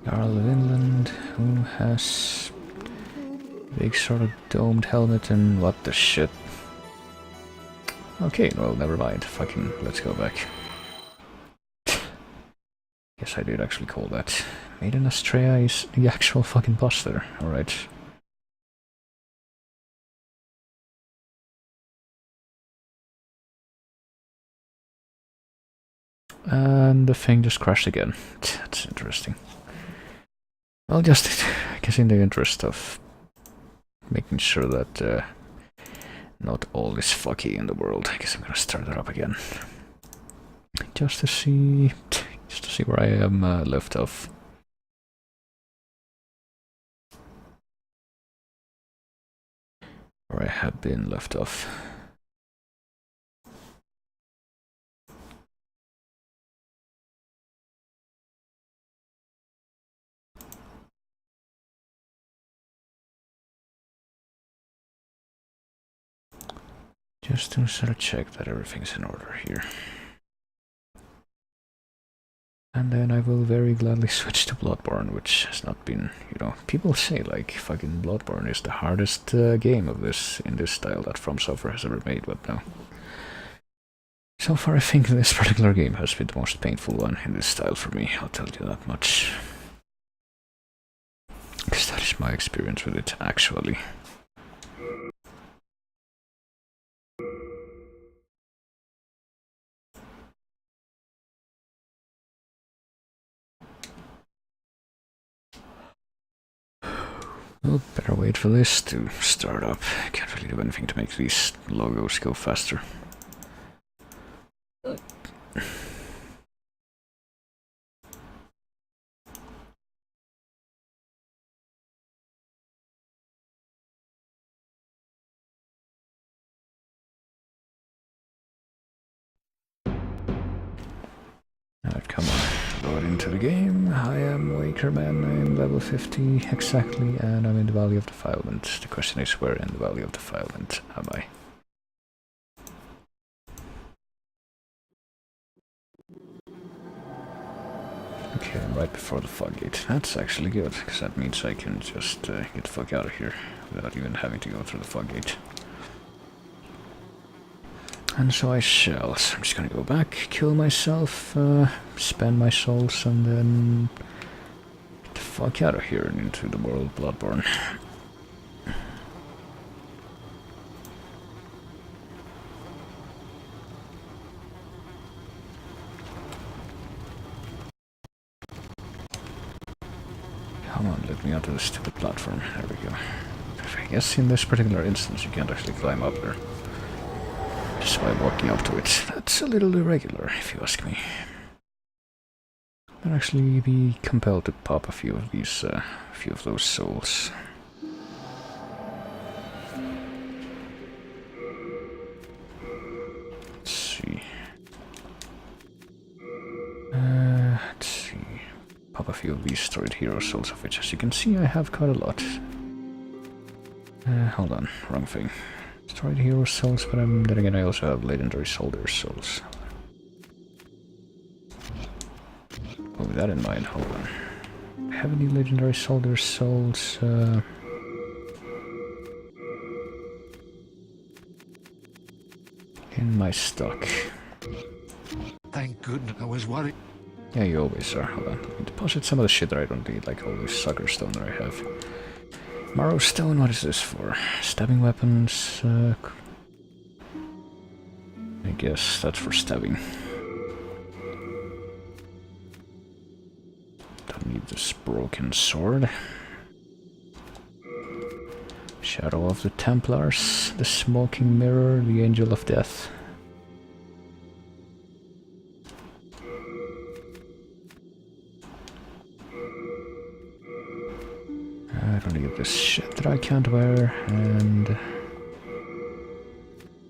Garl Vinland, who has a big sort of domed helmet and what the shit. Okay, well, never mind. Fucking, let's go back. Yes, I did actually call that. Maiden Astrea is the actual fucking boss there. Alright. And the thing just crashed again. That's interesting. Well, just, I guess in the interest of making sure that not all is fucky in the world, I guess I'm gonna start it up again. Just to see where I am left off. Where I have been left off. Just to sort of check that everything's in order here. And then I will very gladly switch to Bloodborne, which has not been, you know, people say like fucking Bloodborne is the hardest game of this, in this style that From Software has ever made, but no. So far I think this particular game has been the most painful one in this style for me, I'll tell you that much. Because that is my experience with it, actually. Well, better wait for this to start up. Can't really do anything to make these logos go faster. Alright, come on. Load into the game. I am Wakerman, I am level 50 exactly, and I'm in the Valley of Defilement. The question is, where in the Valley of Defilement am I? Okay, I'm right before the fog gate. That's actually good, because that means I can just get the fuck out of here without even having to go through the fog gate. And so I shall. So I'm just gonna go back, kill myself, spend my souls, and then get the fuck out of here and into the world of Bloodborne. Come on, let me onto the stupid platform. There we go. I guess in this particular instance you can't actually climb up there. Just by walking up to it. That's a little irregular, if you ask me. I'd actually be compelled to pop a few of these, few of those souls. Let's see. Let's see. Pop a few of these Destroyed Hero souls, of which, as you can see, I have quite a lot. Hold on, wrong thing. Destroyed Hero souls, but then again I also have Legendary Soldier souls. With that in mind, hold on. Have any Legendary Soldier souls? In my stock. Thank goodness I was worried. Yeah, you always are. Hold on. Let me deposit some of the shit that I don't need, like all this sucker stone that I have. Marrow stone, what is this for? Stabbing weapons, I guess that's for stabbing. Don't need this broken sword. Shadow of the Templars, the Smoking Mirror, the Angel of Death. I don't need this shit that I can't wear, and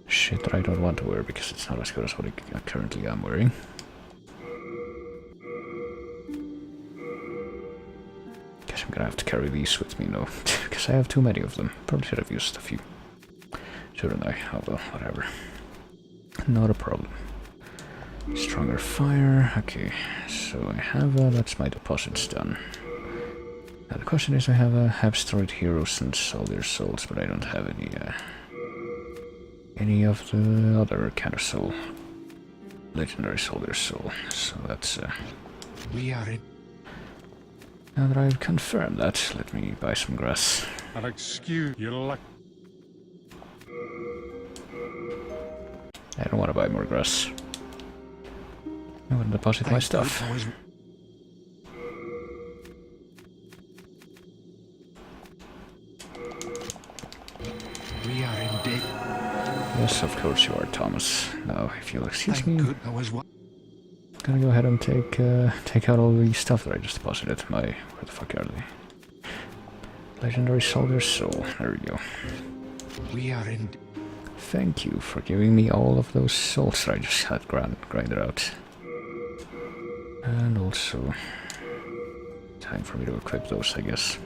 shit that I don't want to wear because it's not as good as what I currently am wearing. Guess I'm gonna have to carry these with me now, because I have too many of them. Probably should have used a few. Shouldn't I? Oh well, whatever. Not a problem. Stronger fire. Okay, so I have that's my deposits done. Now the question is, I have Destroyed Heroes and Soldier Souls, but I don't have any of the other kind of soul. Legendary Soldier Soul. So that's We are in. now that I've confirmed that, let me buy some grass. I'll excuse your luck. I don't want to buy more grass. I want to deposit my stuff. We are in debt. Yes, of course you are, Thomas. Now, if you'll excuse Thank me, good I was gonna go ahead and take out all the stuff that I just deposited. Where the fuck are they? Legendary Soldier Soul. There we go. We are in. Thank you for giving me all of those souls that I just had grinded out. And also, time for me to equip those, I guess.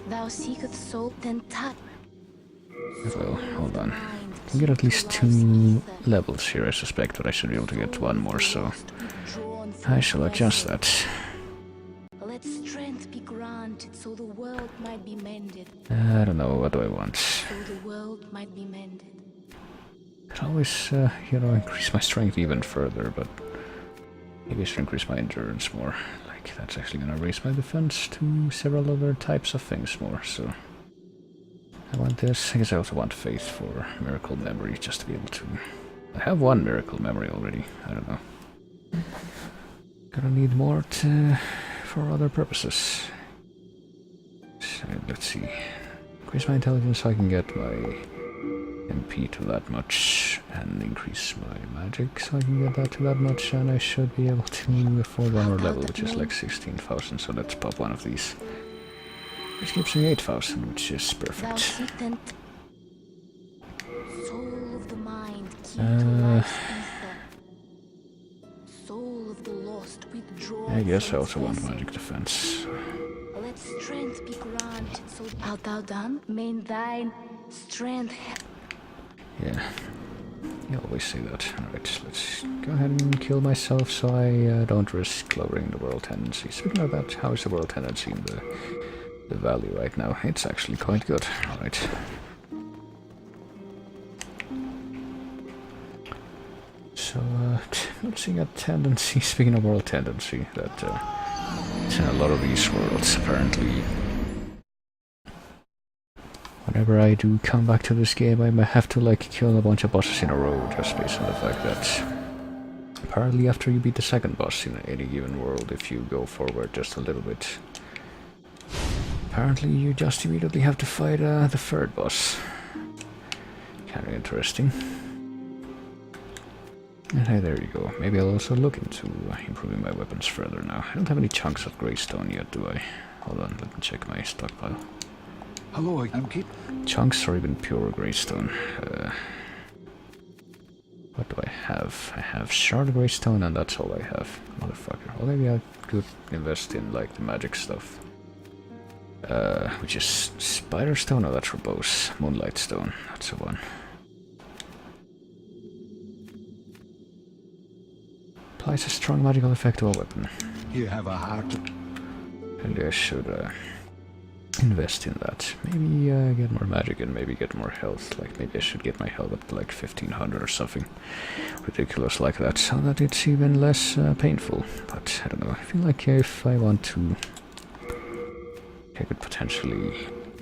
Thou seekest soul, then touch. Well, hold on. I can get at least 2 levels here, I suspect, but I should be able to get 1 more, so I shall adjust that. Let strength be granted so the world might be mended. I don't know, what do I want? So the world might be mended. Could always, you know, increase my strength even further, but maybe I should increase my endurance more. Like, that's actually gonna raise my defense to several other types of things more, so... I want this. I guess I also want faith for miracle memory, just to be able to... I have 1 miracle memory already, I don't know. Gonna need more for other purposes. So, let's see. Increase my intelligence so I can get my MP to that much, and increase my magic so I can get that to that much, and I should be able to afford 1 more level, which is like 16,000, so let's pop one of these. Which gives me 8,000, which is Thou perfect. sitant soul of the mind, key to life's ether. Soul of the lost, withdraw. I guess I from also want its magic defense. Let strength be granted, so art thou done? May thine strength. Yeah, you always say that. Alright, let's go ahead and kill myself so I don't risk lowering the world tendency. Speaking of that, how is the world tendency in the valley right now? It's actually quite good. Alright. So, not seeing a tendency, speaking of world tendency, that it's in a lot of these worlds, apparently. Whenever I do come back to this game, I might have to, like, kill a bunch of bosses in a row, just based on the fact that apparently after you beat the second boss in any given world, if you go forward just a little bit, apparently you just immediately have to fight the third boss. Kind of interesting. And hey, there you go. Maybe I'll also look into improving my weapons further now. I don't have any chunks of greystone yet, do I? Hold on, let me check my stockpile. Hello, I'm Kit. Chunks or even pure greystone. What do I have? I have shard greystone and that's all I have. Motherfucker. Well, maybe I could invest in, like, the magic stuff. Which is spider stone? Oh, that's verbose. Moonlight stone. That's the one. Applies a strong magical effect to a weapon. You have a heart. And I should invest in that. Maybe get more magic and maybe get more health. Like, maybe I should get my health up to like 1500 or something ridiculous like that, so that it's even less painful. But I don't know. I feel like if I want to, I could potentially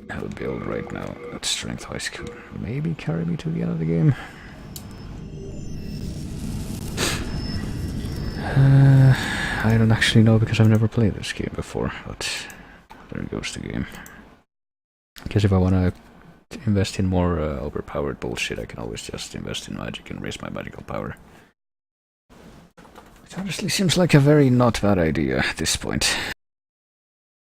have a build right now that strength-wise could maybe carry me to the end of the game. I don't actually know because I've never played this game before, but there goes the game. I guess if I want to invest in more overpowered bullshit, I can always just invest in magic and raise my magical power. It honestly seems like a very not bad idea at this point.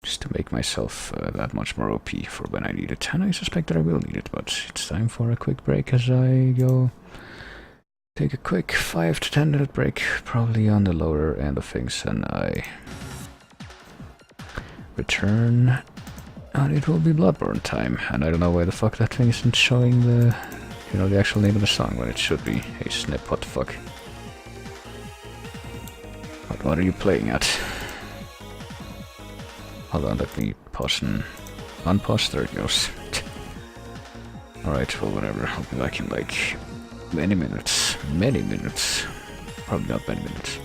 Just to make myself that much more OP for when I need it. And I suspect that I will need it, but it's time for a quick break as I go take a quick 5 to 10 minute break, probably on the lower end of things, and I return, and it will be Bloodborne time. And I don't know why the fuck that thing isn't showing the, you know, the actual name of the song when it should be. Hey Snip, what the fuck? What are you playing at? Hold on, let me pause and unpause. There it goes. Alright, well, whatever. I'll be back in like many minutes. Many minutes. Probably not many minutes.